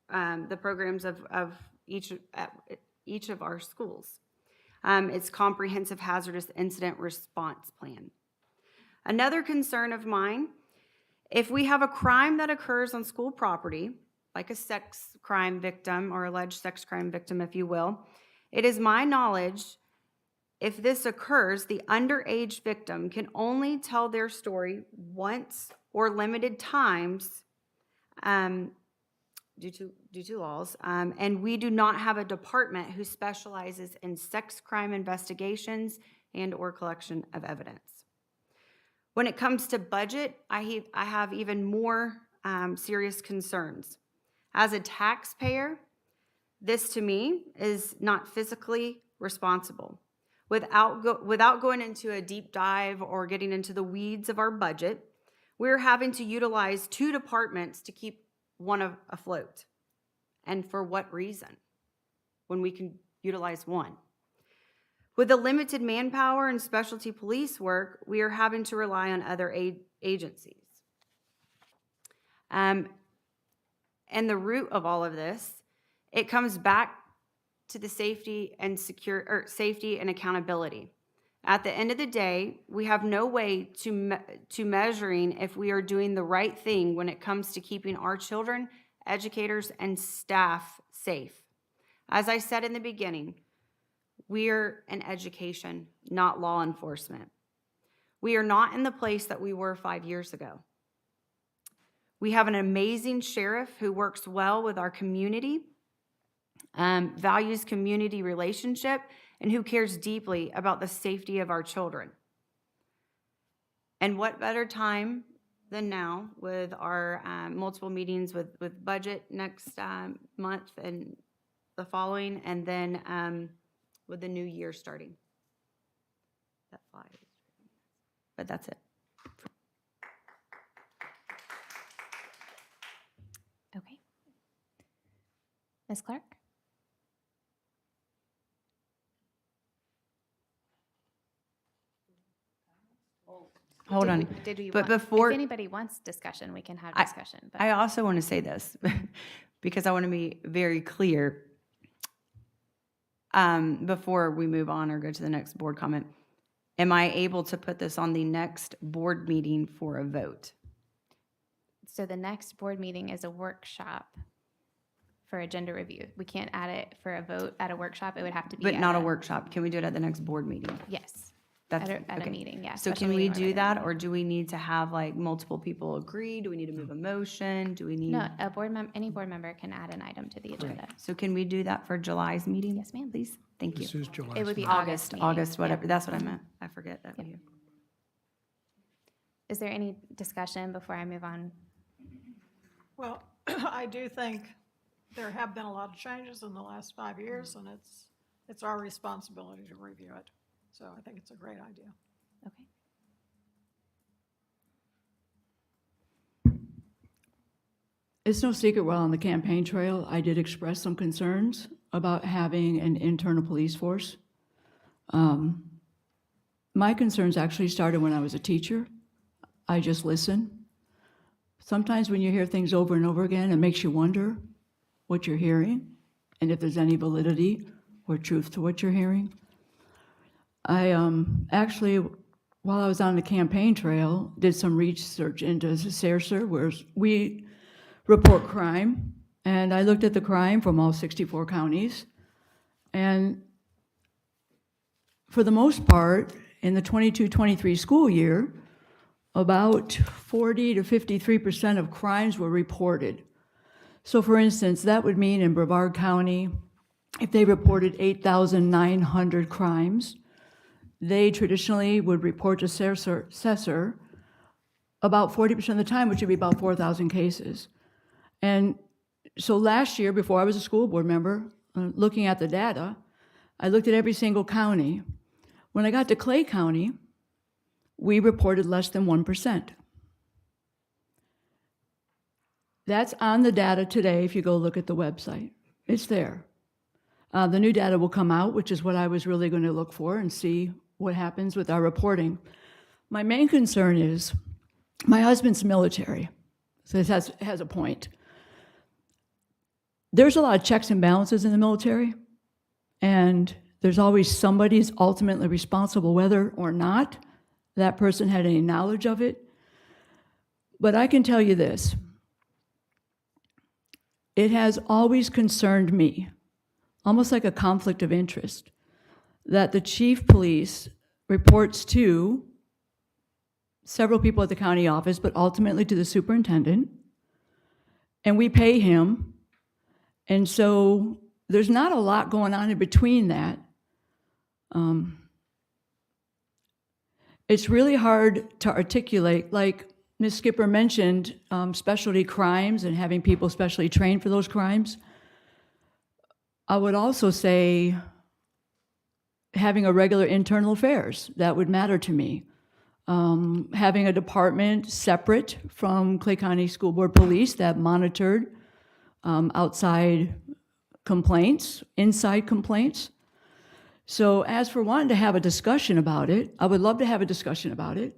Speaker 11: the programs of each of our schools. It's Comprehensive Hazardous Incident Response Plan. Another concern of mine, if we have a crime that occurs on school property, like a sex crime victim or alleged sex crime victim, if you will, it is my knowledge if this occurs, the underage victim can only tell their story once or limited times due to laws, and we do not have a department who specializes in sex crime investigations and or collection of evidence. When it comes to budget, I have even more serious concerns. As a taxpayer, this to me is not fiscally responsible. Without going into a deep dive or getting into the weeds of our budget, we're having to utilize 2 departments to keep one afloat. And for what reason? When we can utilize one. With the limited manpower and specialty police work, we are having to rely on other agencies. And the root of all of this, it comes back to the safety and safety and accountability. At the end of the day, we have no way to measuring if we are doing the right thing when it comes to keeping our children, educators, and staff safe. As I said in the beginning, we're in education, not law enforcement. We are not in the place that we were 5 years ago. We have an amazing sheriff who works well with our community, values community relationship, and who cares deeply about the safety of our children. And what better time than now with our multiple meetings with budget next month and the following, and then with the new year starting. That flies. But that's it.
Speaker 1: Okay. Ms. Clark?
Speaker 11: Hold on. But before,
Speaker 1: if anybody wants discussion, we can have discussion. But
Speaker 11: I also want to say this because I want to be very clear before we move on or go to the next board comment. Am I able to put this on the next board meeting for a vote?
Speaker 1: so the next board meeting is a workshop for agenda review. We can't add it for a vote at a workshop. It would have to be
Speaker 11: But
Speaker 1: at
Speaker 11: not a workshop. Can we do it at the next board meeting?
Speaker 1: Yes.
Speaker 11: That's
Speaker 1: At a
Speaker 11: okay.
Speaker 1: meeting, yeah.
Speaker 11: So
Speaker 1: special
Speaker 11: can we
Speaker 1: meeting or
Speaker 11: do
Speaker 1: regular
Speaker 11: that,
Speaker 1: meeting.
Speaker 11: or do we need to have like multiple people agree? Do we need to move a motion? Do we need?
Speaker 1: No, any board member can add an item to the agenda.
Speaker 11: So can we do that for July's meeting?
Speaker 1: Yes, ma'am.
Speaker 11: Please, thank you.
Speaker 10: This is July.
Speaker 1: It would be
Speaker 11: August,
Speaker 1: meeting.
Speaker 11: whatever,
Speaker 1: Yep.
Speaker 11: that's what I meant. I forget that.
Speaker 1: Yep. Is there any discussion before I move on?
Speaker 13: Well, I do think there have been a lot of changes in the last 5 years, and it's our responsibility to review it. So I think it's a great idea.
Speaker 1: Okay.
Speaker 12: It's no secret while on the campaign trail, I did express some concerns about having an internal police force. My concerns actually started when I was a teacher. I just listen. Sometimes when you hear things over and over again, it makes you wonder what you're hearing and if there's any validity or truth to what you're hearing. I actually, while I was on the campaign trail, did some research into SARSA, where we report crime, and I looked at the crime from all 64 counties, and for the most part, in the 22-23 school year, about 40 to 53% of crimes were reported. So for instance, that would mean in Brevard County, if they reported 8,900 crimes, they traditionally would report to assessor about 40% of the time, which would be about 4,000 cases. And so last year, before I was a school board member, looking at the data, I looked at every single county. When I got to Clay County, we reported less than 1%. That's on the data today if you go look at the website. It's there. The new data will come out, which is what I was really going to look for and see what happens with our reporting. My main concern is my husband's military, so this has a point. There's a lot of checks and balances in the military, and there's always somebody who's ultimately responsible, whether or not that person had any knowledge of it. But I can tell you this. It has always concerned me, almost like a conflict of interest, that the chief police reports to several people at the county office, but ultimately to the superintendent, and we pay him. And so there's not a lot going on in between that. It's really hard to articulate, like Ms. Skipper mentioned, specialty crimes and having people specially trained for those crimes. I would also say having a regular internal affairs, that would matter to me. Having a department separate from Clay County School Board Police that monitored outside complaints, inside complaints. So as for wanting to have a discussion about it, I would love to have a discussion about it.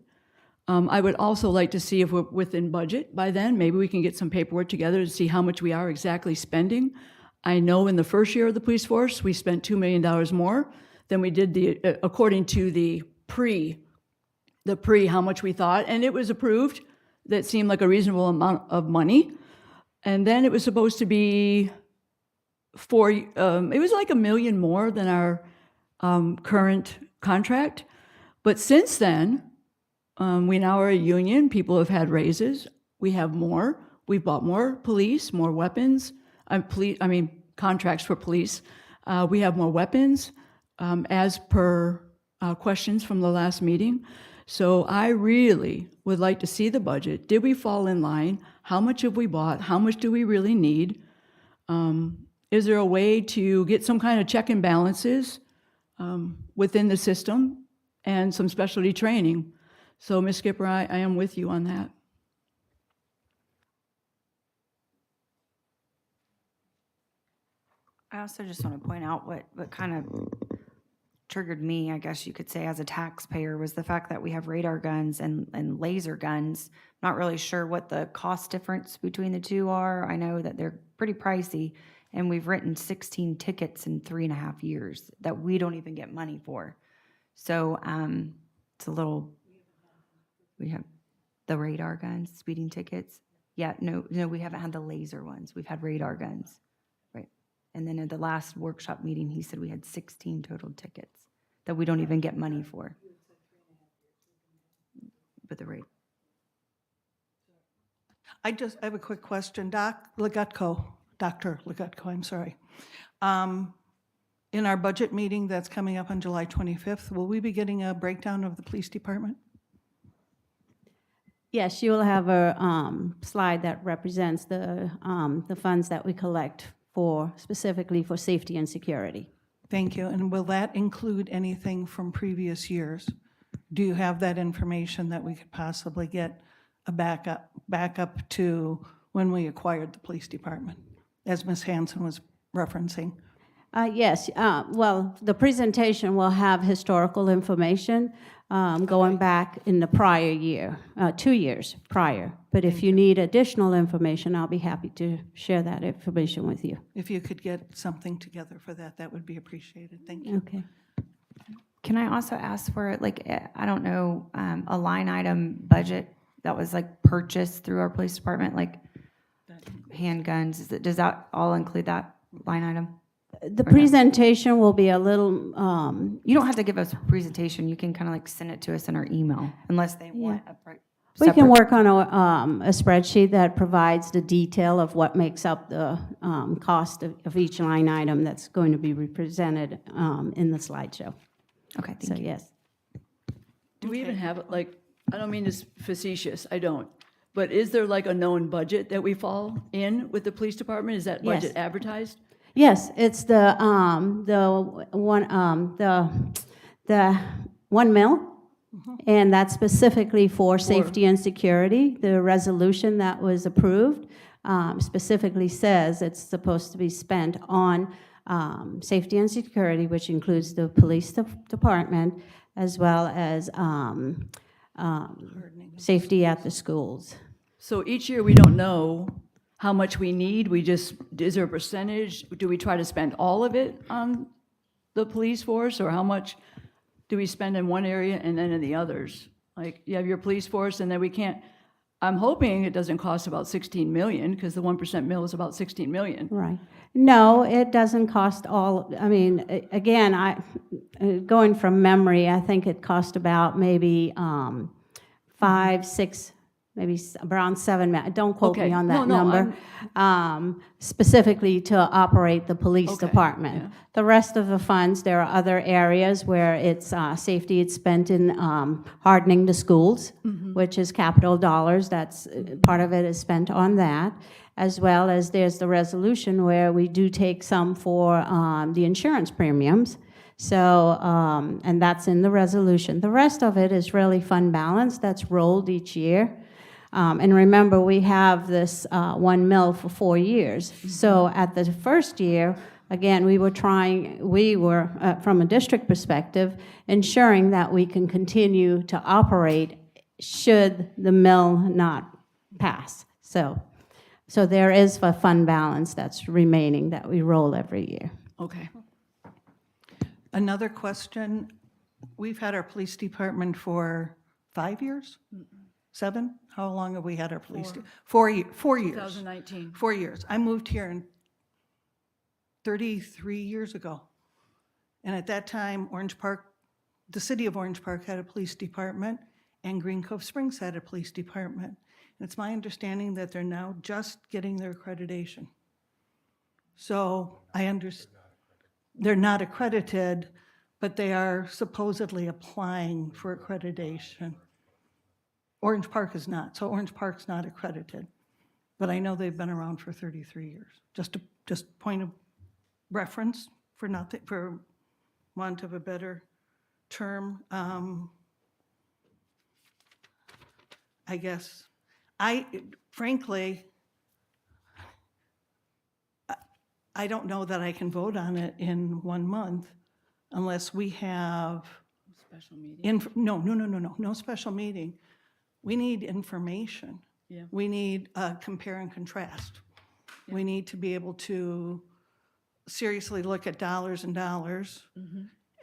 Speaker 12: I would also like to see if we're within budget by then. Maybe we can get some paperwork together to see how much we are exactly spending. I know in the first year of the police force, we spent $2 million more than we did according to the pre, how much we thought, and it was approved. That seemed like a reasonable amount of money. And then it was supposed to be it was like $1 million more than our current contract. But since then, we now are a union. People have had raises. We have more. We've bought more police, more weapons. Contracts for police. We have more weapons, as per questions from the last meeting. So I really would like to see the budget. Did we fall in line? How much have we bought? How much do we really need? Is there a way to get some kind of check and balances within the system and some specialty training? So, Ms. Skipper, I am with you on that.
Speaker 11: I also just want to point out what kind of triggered me, I guess you could say, as a taxpayer, was the fact that we have radar guns and laser guns. Not really sure what the cost difference between the two are. I know that they're pretty pricey, and we've written 16 tickets in 3.5 years that we don't even get money for. So it's a little, we have the radar guns, speeding tickets. Yeah, no, we haven't had the laser ones. We've had radar guns. And then at the last workshop meeting, he said we had 16 total tickets that we don't even get money for. But the rate.
Speaker 9: I have a quick question. Dr. Legutko, I'm sorry. In our budget meeting that's coming up on July 25th, will we be getting a breakdown of the police department?
Speaker 14: Yes, you will have a slide that represents the funds that we collect specifically for safety and security.
Speaker 9: Thank you. And will that include anything from previous years? Do you have that information that we could possibly get a backup to when we acquired the police department, as Ms. Hanson was referencing?
Speaker 14: Yes, well, the presentation will have historical information going back in the prior year, 2 years prior. But if you need additional information, I'll be happy to share that information with you.
Speaker 9: If you could get something together for that, that would be appreciated. Thank you.
Speaker 14: Okay.
Speaker 11: Can I also ask for, like, I don't know, a line item budget that was like purchased through our police department, like handguns? Does that all include that line item?
Speaker 14: The presentation will be a little.
Speaker 11: You don't have to give us a presentation. You can kind of like send it to us in our email, unless they want a
Speaker 14: We can work on a spreadsheet that provides the detail of what makes up the cost of each line item that's going to be represented in the slideshow.
Speaker 11: Okay,
Speaker 14: thank you. Yes.
Speaker 12: Do we even have, like, I don't mean this facetious, I don't, but is there like a known budget that we fall in with the police department? Is that budget
Speaker 14: Yes.
Speaker 12: advertised?
Speaker 14: Yes, it's the 1 mil, and that's specifically for safety and security. The resolution that was approved specifically says it's supposed to be spent on safety and security, which includes the police department, as well as safety at the schools.
Speaker 12: So each year, we don't know how much we need, we just, is there a percentage? Do we try to spend all of it on the police force, or how much do we spend in one area and then in the others? Like, you have your police force, and then we can't, I'm hoping it doesn't cost about 16 million, because the 1% mill is about 16 million.
Speaker 14: Right. No, it doesn't cost all, I mean, again, going from memory, I think it cost about maybe 5, 6, maybe around 7, don't quote
Speaker 12: Okay.
Speaker 14: me on
Speaker 12: No,
Speaker 14: that
Speaker 12: no,
Speaker 14: number, specifically to operate the police
Speaker 12: Okay,
Speaker 14: department.
Speaker 12: yeah.
Speaker 14: The rest of the funds, there are other areas where it's safety, it's spent in hardening the schools, which is capital dollars, that's, part of it is spent on that, as well as there's the resolution where we do take some for the insurance premiums. So, and that's in the resolution. The rest of it is really fund balance that's rolled each year. And remember, we have this 1 mil for 4 years. So at the first year, again, we were from a district perspective, ensuring that we can continue to operate should the mill not pass. So there is a fund balance that's remaining that we roll every year.
Speaker 12: Okay.
Speaker 9: Another question, we've had our police department for 5 years? 7? How long have we had our police? 4 years.
Speaker 12: 2019.
Speaker 9: 4 years. I moved here 33 years ago. And at that time, Orange Park, the city of Orange Park had a police department, and Green Cove Springs had a police department. And it's my understanding that they're now just getting their accreditation. So I understand they're not accredited, but they are supposedly applying for accreditation. Orange Park is not, so Orange Park's not accredited. But I know they've been around for 33 years. Just point of reference for nothing, for want of a better term. I guess, frankly, I don't know that I can vote on it in 1 month unless we have.
Speaker 12: Special meeting.
Speaker 9: No special meeting. We need information.
Speaker 12: Yeah.
Speaker 9: We need compare and contrast. We need to be able to seriously look at dollars and dollars,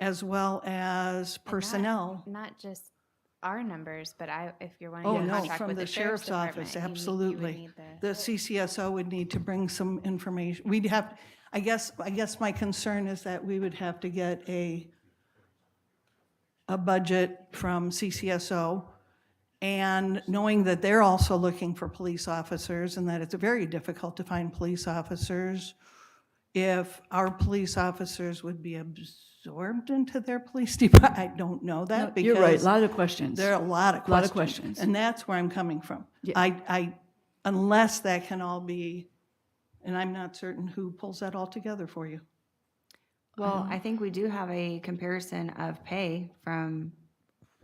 Speaker 9: as well as personnel.
Speaker 1: Not just our numbers, but if you're wanting
Speaker 9: Oh,
Speaker 1: to
Speaker 9: no,
Speaker 1: contract
Speaker 9: from
Speaker 1: with
Speaker 9: the sheriff's office,
Speaker 1: department,
Speaker 9: absolutely.
Speaker 1: you would need
Speaker 9: The CCSO would need to bring some information. We'd have, I guess my concern is that we would have to get a budget from CCSO, and knowing that they're also looking for police officers and that it's very difficult to find police officers, if our police officers would be absorbed into their police department, I don't know that, because
Speaker 12: You're right, a lot of questions.
Speaker 9: there are a lot of questions.
Speaker 12: Lot of questions.
Speaker 9: And that's where I'm coming from.
Speaker 12: Yeah.
Speaker 9: Unless that can all be, and I'm not certain who pulls that all together for you.
Speaker 11: Well, I think we do have a comparison of pay from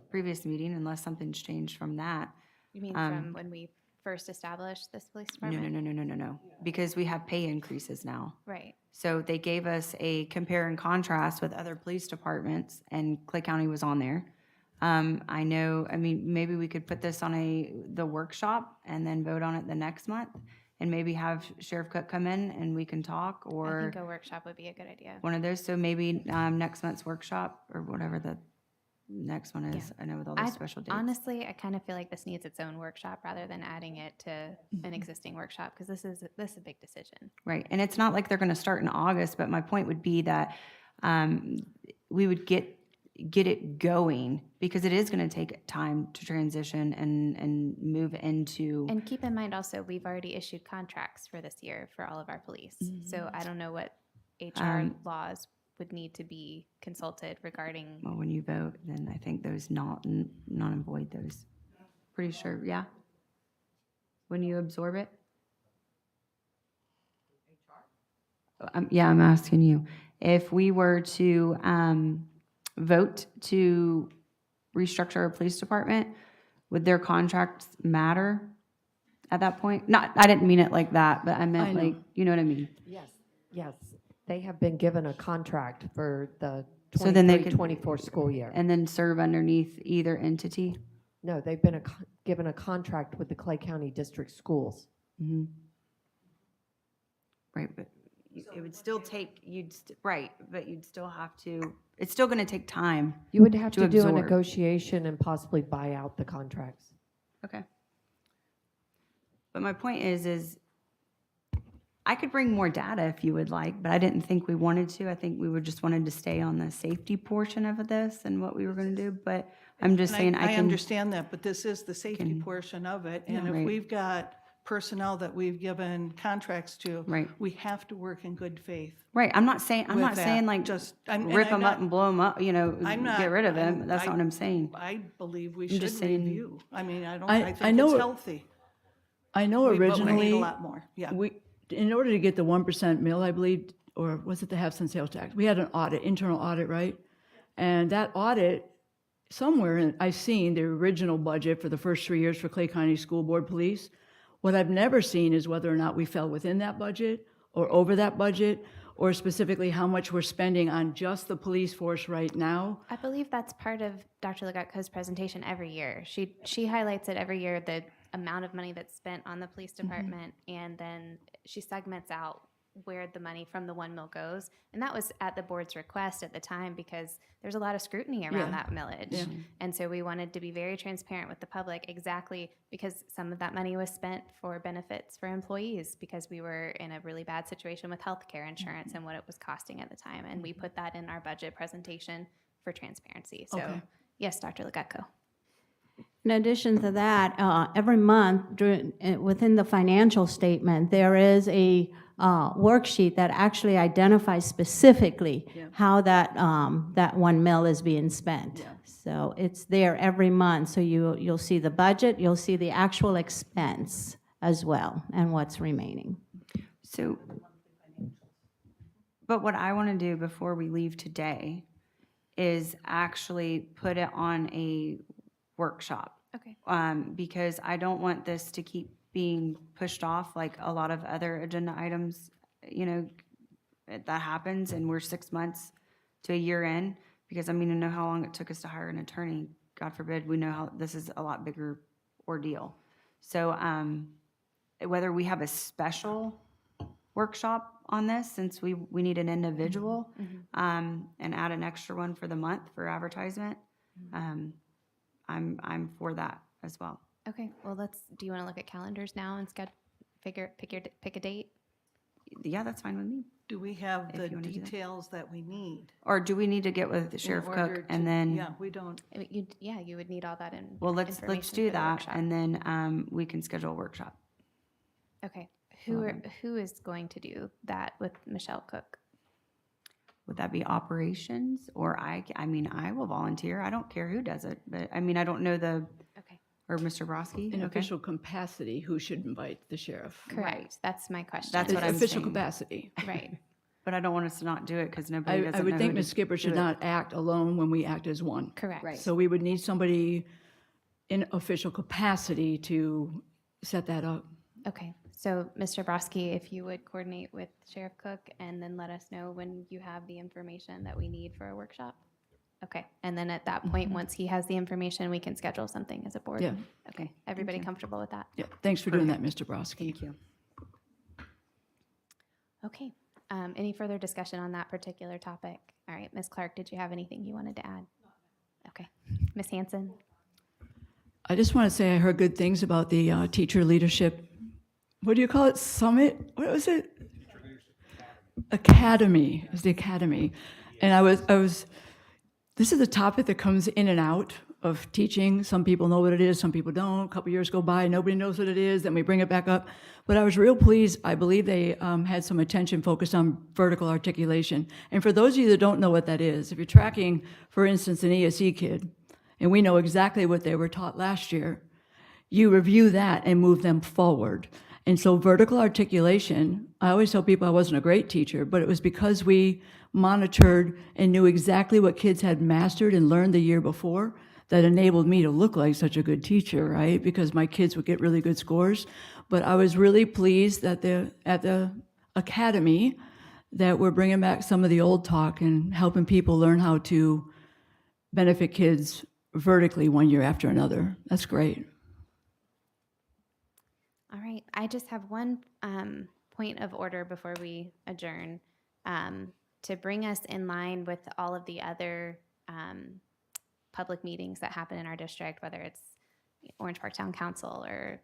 Speaker 11: previous meeting, unless something's changed from that.
Speaker 1: You mean from when we first established this police
Speaker 11: No,
Speaker 1: department?
Speaker 11: no, because we have pay increases now.
Speaker 1: Right.
Speaker 11: So they gave us a compare and contrast with other police departments, and Clay County was on there. I know, maybe we could put this on the workshop and then vote on it the next month, and maybe have Sheriff Cook come in and we can talk,
Speaker 1: I
Speaker 11: or
Speaker 1: think a workshop would be a good idea.
Speaker 11: one of those. So maybe next month's workshop, or whatever the next one is. I know with all those special dates.
Speaker 1: Honestly, I kind of feel like this needs its own workshop rather than adding it to an existing workshop, because this is a big decision.
Speaker 11: Right, and it's not like they're going to start in August, but my point would be that we would get it going, because it is going to take time to transition and move into.
Speaker 1: And keep in mind also, we've already issued contracts for this year for all of our police. So I don't know what HR laws would need to be consulted regarding.
Speaker 11: Well, when you vote, then I think those null and void those. Pretty sure, yeah? When you absorb it? Yeah, I'm asking you. If we were to vote to restructure our police department, would their contracts matter at that point? Not, I didn't mean it like that, but I meant
Speaker 12: know.
Speaker 11: like, you know what I mean?
Speaker 3: Yes. They have been given a contract for the
Speaker 11: So then they
Speaker 3: 23-24 school year.
Speaker 11: And then serve underneath either entity?
Speaker 3: No, they've been given a contract with the Clay County District Schools.
Speaker 11: Right, but it would still take, right, but you'd still have to, it's still going to take time.
Speaker 3: You would have
Speaker 11: To
Speaker 3: to do a
Speaker 11: absorb.
Speaker 3: negotiation and possibly buy out the contracts.
Speaker 11: Okay. But my point is I could bring more data if you would like, but I didn't think we wanted to. I think we would just wanted to stay on the safety portion of this and what we were going to do, but I'm just saying
Speaker 9: I
Speaker 11: I can.
Speaker 9: understand that, but this is the safety portion of it. And if
Speaker 11: Right.
Speaker 9: we've got personnel that we've given contracts to,
Speaker 11: Right.
Speaker 9: we have to work in good faith.
Speaker 11: Right, I'm not saying
Speaker 9: with that.
Speaker 11: like
Speaker 9: Just
Speaker 11: rip them up and blow them up,
Speaker 9: I'm not.
Speaker 11: get rid of them.
Speaker 9: I'm-
Speaker 11: That's not what I'm saying.
Speaker 9: I believe we
Speaker 11: I'm
Speaker 9: should
Speaker 11: just saying-
Speaker 9: review. I mean, I
Speaker 12: I
Speaker 9: think
Speaker 12: know
Speaker 9: it's
Speaker 12: it-
Speaker 9: healthy.
Speaker 12: I know
Speaker 9: But we need
Speaker 12: originally,
Speaker 9: a lot more, yeah.
Speaker 12: in order to get the 1% mill, I believe, or was it the half-cent sales tax? We had an audit, internal audit, right? And that audit, somewhere I've seen the original budget for the first 3 years for Clay County School Board Police. What I've never seen is whether or not we fell within that budget or over that budget, or specifically how much we're spending on just the police force right now.
Speaker 1: I believe that's part of Dr. Legatko's presentation every year. She highlights it every year, the amount of money that's spent on the police department, and then she segments out where the money from the 1 mil goes. And that was at the board's request at the time because there's a lot of scrutiny around that millage. And so we wanted to be very transparent with the public exactly because some of that money was spent for benefits for employees because we were in a really bad situation with healthcare insurance and what it was costing at the time. And we put that in our budget presentation for transparency. So yes, Dr. Legatko.
Speaker 14: In addition to that, every month within the financial statement, there is a worksheet that actually identifies specifically how that 1 mil is being spent. So it's there every month. So you'll see the budget, you'll see the actual expense as well, and what's remaining.
Speaker 11: So, but what I want to do before we leave today is actually put it on a workshop.
Speaker 1: Okay.
Speaker 11: Because I don't want this to keep being pushed off like a lot of other agenda items, that happens and we're 6 months to a year in. Because I mean, I know how long it took us to hire an attorney. God forbid, we know how this is a lot bigger ordeal. So whether we have a special workshop on this, since we need an individual, and add an extra one for the month for advertisement, I'm for that as well.
Speaker 1: Okay, well, do you want to look at calendars now and pick a date?
Speaker 11: Yeah, that's fine with me.
Speaker 9: Do we have the
Speaker 11: you wanna do that.
Speaker 9: details that we need?
Speaker 11: Or do we need to get with Sheriff Cook and then?
Speaker 9: Yeah, we don't.
Speaker 1: You would need all that in.
Speaker 11: Well, let's
Speaker 1: information
Speaker 11: do
Speaker 1: for the
Speaker 11: that,
Speaker 1: workshop.
Speaker 11: and then we can schedule a workship.
Speaker 1: Okay, who is going to do that with Michelle Cook?
Speaker 11: Would that be operations, or I mean, I will volunteer. I don't care who does it, but I mean, I don't know
Speaker 1: Okay,
Speaker 11: or Mr. Broski.
Speaker 12: In
Speaker 11: Okay.
Speaker 12: official capacity, who should invite the sheriff?
Speaker 1: correct. That's my question.
Speaker 11: That's what I'm
Speaker 12: Official
Speaker 11: saying.
Speaker 12: capacity.
Speaker 1: Right.
Speaker 11: But I don't want us to not do it because nobody doesn't know
Speaker 12: I would think
Speaker 11: who
Speaker 12: Ms.
Speaker 11: to
Speaker 12: Skipper
Speaker 11: do
Speaker 12: should
Speaker 11: it.
Speaker 12: not act alone when we act as one.
Speaker 1: Correct.
Speaker 12: So we would need somebody in official capacity to set that up.
Speaker 1: Okay, so Mr. Broski, if you would coordinate with Sheriff Cook and then let us know when you have the information that we need for a workshop. Okay, and then at that point, once he has the information, we can schedule something as a board.
Speaker 12: Yeah.
Speaker 1: Okay, everybody comfortable with that?
Speaker 12: Yeah, thanks for doing that, Mr. Broski.
Speaker 11: Thank you.
Speaker 1: Okay, any further discussion on that particular topic? All right, Ms. Clark, did you have anything you wanted to add? Okay, Ms. Hanson?
Speaker 12: I just want to say I heard good things about the teacher leadership, what do you call it, summit? What was it? Academy, it was the academy. And I was, this is a topic that comes in and out of teaching. Some people know what it is, some people don't. A couple years go by, nobody knows what it is, then we bring it back up. But I was real pleased. I believe they had some attention focused on vertical articulation. And for those of you that don't know what that is, if you're tracking, for instance, an ESE kid, and we know exactly what they were taught last year, you review that and move them forward. And so vertical articulation, I always tell people I wasn't a great teacher, but it was because we monitored and knew exactly what kids had mastered and learned the year before that enabled me to look like such a good teacher, right? Because my kids would get really good scores. But I was really pleased that at the academy that we're bringing back some of the old talk and helping people learn how to benefit kids vertically one year after another. That's great.
Speaker 1: All right, I just have one point of order before we adjourn, to bring us in line with all of the other public meetings that happen in our district, whether it's Orange Park Town Council or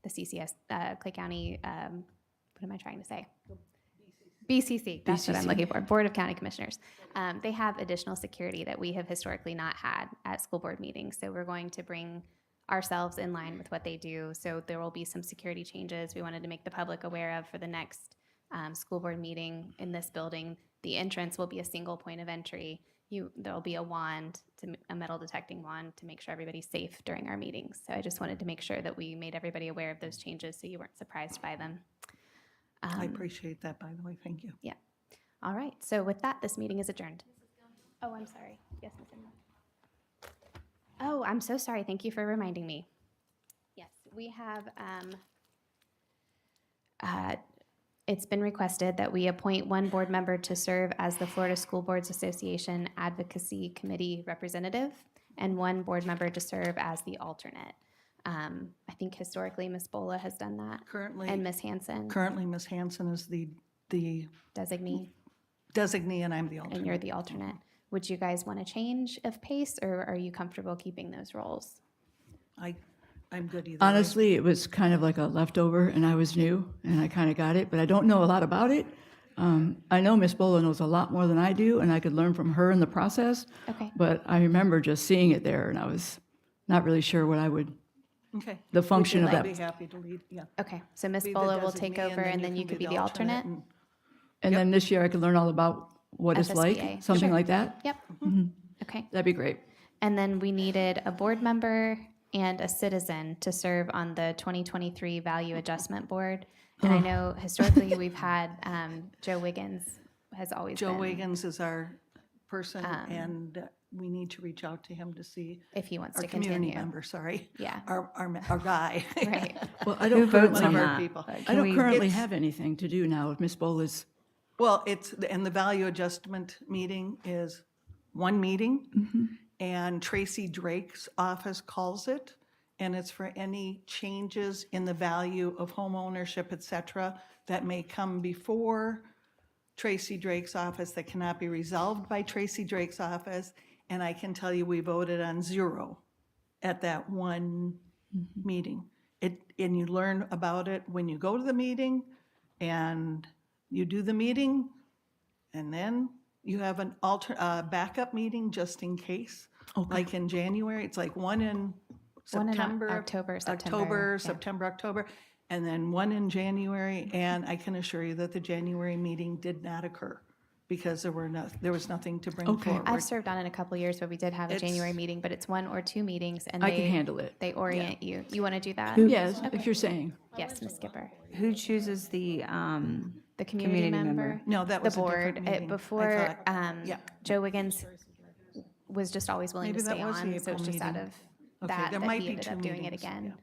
Speaker 1: the CCS, Clay County, what am I trying to say? BCC, that's what I'm looking for, Board of County Commissioners. They have additional security that we have historically not had at school board meetings, so we're going to bring ourselves in line with what they do. So there will be some security changes we wanted to make the public aware of for the next school board meeting in this building. The entrance will be a single point of entry. There'll be a wand, a metal detecting wand, to make sure everybody's safe during our meetings. So I just wanted to make sure that we made everybody aware of those changes so you weren't surprised by them.
Speaker 9: I appreciate that, by the way. Thank you.
Speaker 1: Yeah. All right. So with that, this meeting is adjourned. Oh, I'm sorry. Yes, Ms. Inman. Oh, I'm so sorry. Thank you for reminding me. Yes, we have, it's been requested that we appoint one board member to serve as the Florida School Boards Association Advocacy Committee representative and one board member to serve as the alternate. I think historically Ms. Bola has done that.
Speaker 9: Currently.
Speaker 1: And Ms. Hanson.
Speaker 9: Currently, Ms. Hanson is the
Speaker 1: Designee.
Speaker 9: Designee, and I'm the alternate.
Speaker 1: And you're the alternate. Would you guys want to change of pace, or are you comfortable keeping those roles?
Speaker 9: I'm good either way.
Speaker 12: Honestly, it was kind of like a leftover, and I was new, and I kind of got it, but I don't know a lot about it. I know Miss Bola knows a lot more than I do, and I could learn from her in the process.
Speaker 1: Okay.
Speaker 12: But I remember just seeing it there, and I was not really sure what I would,
Speaker 9: Okay.
Speaker 12: the function of
Speaker 9: I'd
Speaker 12: that.
Speaker 9: be happy to lead, yeah.
Speaker 1: Okay, so Ms.
Speaker 9: Be the
Speaker 1: Bola will take
Speaker 9: designee,
Speaker 1: over, and then you could be the alternate?
Speaker 12: And then this year I could learn all about what it's like,
Speaker 1: FSBA.
Speaker 12: something
Speaker 1: Sure.
Speaker 12: like that.
Speaker 1: Yep. Okay.
Speaker 12: That'd be great.
Speaker 1: And then we needed a board member and a citizen to serve on the 2023 Value Adjustment Board. And I know historically we've had Joe Wiggins has always
Speaker 9: Joe
Speaker 1: been.
Speaker 9: Wiggins is our person, and we need to reach out to him to see.
Speaker 1: If he wants
Speaker 9: our
Speaker 1: to
Speaker 9: community
Speaker 1: continue.
Speaker 9: member, sorry.
Speaker 1: Yeah.
Speaker 9: Our guy.
Speaker 1: Right.
Speaker 12: Well, I don't
Speaker 9: One
Speaker 12: currently,
Speaker 9: of our people.
Speaker 12: I don't currently have anything to do now with Miss Bola's.
Speaker 9: Well, and the value adjustment meeting is one meeting, and Tracy Drake's office calls it, and it's for any changes in the value of home ownership, et cetera, that may come before Tracy Drake's office that cannot be resolved by Tracy Drake's office. And I can tell you, we voted on 0 at that one meeting. And you learn about it when you go to the meeting, and you do the meeting, and then you have an backup meeting just in case. Like in January, it's like one in
Speaker 1: One in
Speaker 9: September.
Speaker 1: October, September, yeah.
Speaker 9: September, October, and then one in January. And I can assure you that the January meeting did not occur because there was nothing to bring forward.
Speaker 1: I've served on it a couple years where we did have a January meeting, but it's 1 or 2 meetings, and
Speaker 12: I can handle it.
Speaker 1: They orient you. You want to do that?
Speaker 12: Yes, if you're saying.
Speaker 1: Yes, Ms. Skipper.
Speaker 11: Who chooses the
Speaker 1: Community member?
Speaker 9: No, that was
Speaker 1: The
Speaker 9: a different
Speaker 1: board.
Speaker 9: meeting, I
Speaker 1: Before,
Speaker 9: thought. Yeah.
Speaker 1: Joe Wiggins was just always willing
Speaker 9: Maybe
Speaker 1: to
Speaker 9: that
Speaker 1: stay
Speaker 9: was the
Speaker 1: on, so
Speaker 9: April
Speaker 1: it's just out
Speaker 9: meeting.
Speaker 1: of
Speaker 9: Okay,
Speaker 1: that
Speaker 9: there
Speaker 1: that
Speaker 9: might
Speaker 1: he
Speaker 9: be
Speaker 1: ended
Speaker 9: 2
Speaker 1: up doing it
Speaker 9: meetings,
Speaker 1: again.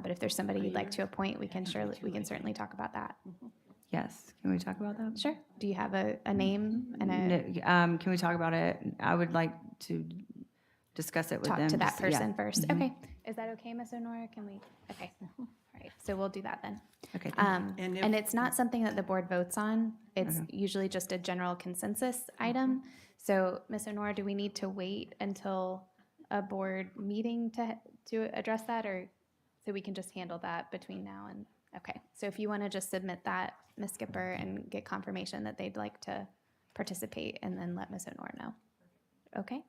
Speaker 1: But if there's somebody you'd like to appoint, we can certainly talk about that.
Speaker 11: Yes, can we talk about that?
Speaker 1: Sure. Do you have a name and a
Speaker 11: No, can we talk about it? I would like to discuss it with them.
Speaker 1: talk to that
Speaker 11: just- yeah.
Speaker 1: person first? Okay. Is that okay, Ms. Honora? Can we? Okay. All right. So we'll do that then.
Speaker 11: Okay.
Speaker 1: And it's not something that the board votes on. It's usually just a general consensus item. So, Ms. Honora, do we need to wait until a board meeting to address that, or so we can just handle that between now and? Okay. So if you want to just submit that, Ms. Skipper, and get confirmation that they'd like to participate, and then let Ms. Honora know. Okay.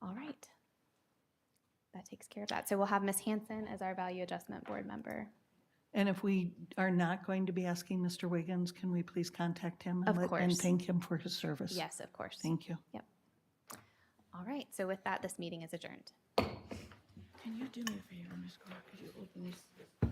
Speaker 1: All right. takes care of that. So we'll have Ms. Hanson as our Value Adjustment Board member.
Speaker 9: And if we are not going to be asking Mr. Wiggins, can we please contact him?
Speaker 1: Of
Speaker 9: And
Speaker 1: course.
Speaker 9: thank him for his service?
Speaker 1: Yes, of course.
Speaker 9: Thank you.
Speaker 1: Yep. All right, so with that, this meeting is adjourned.
Speaker 12: Can you do me a favor, Ms. Clark? Could you open this?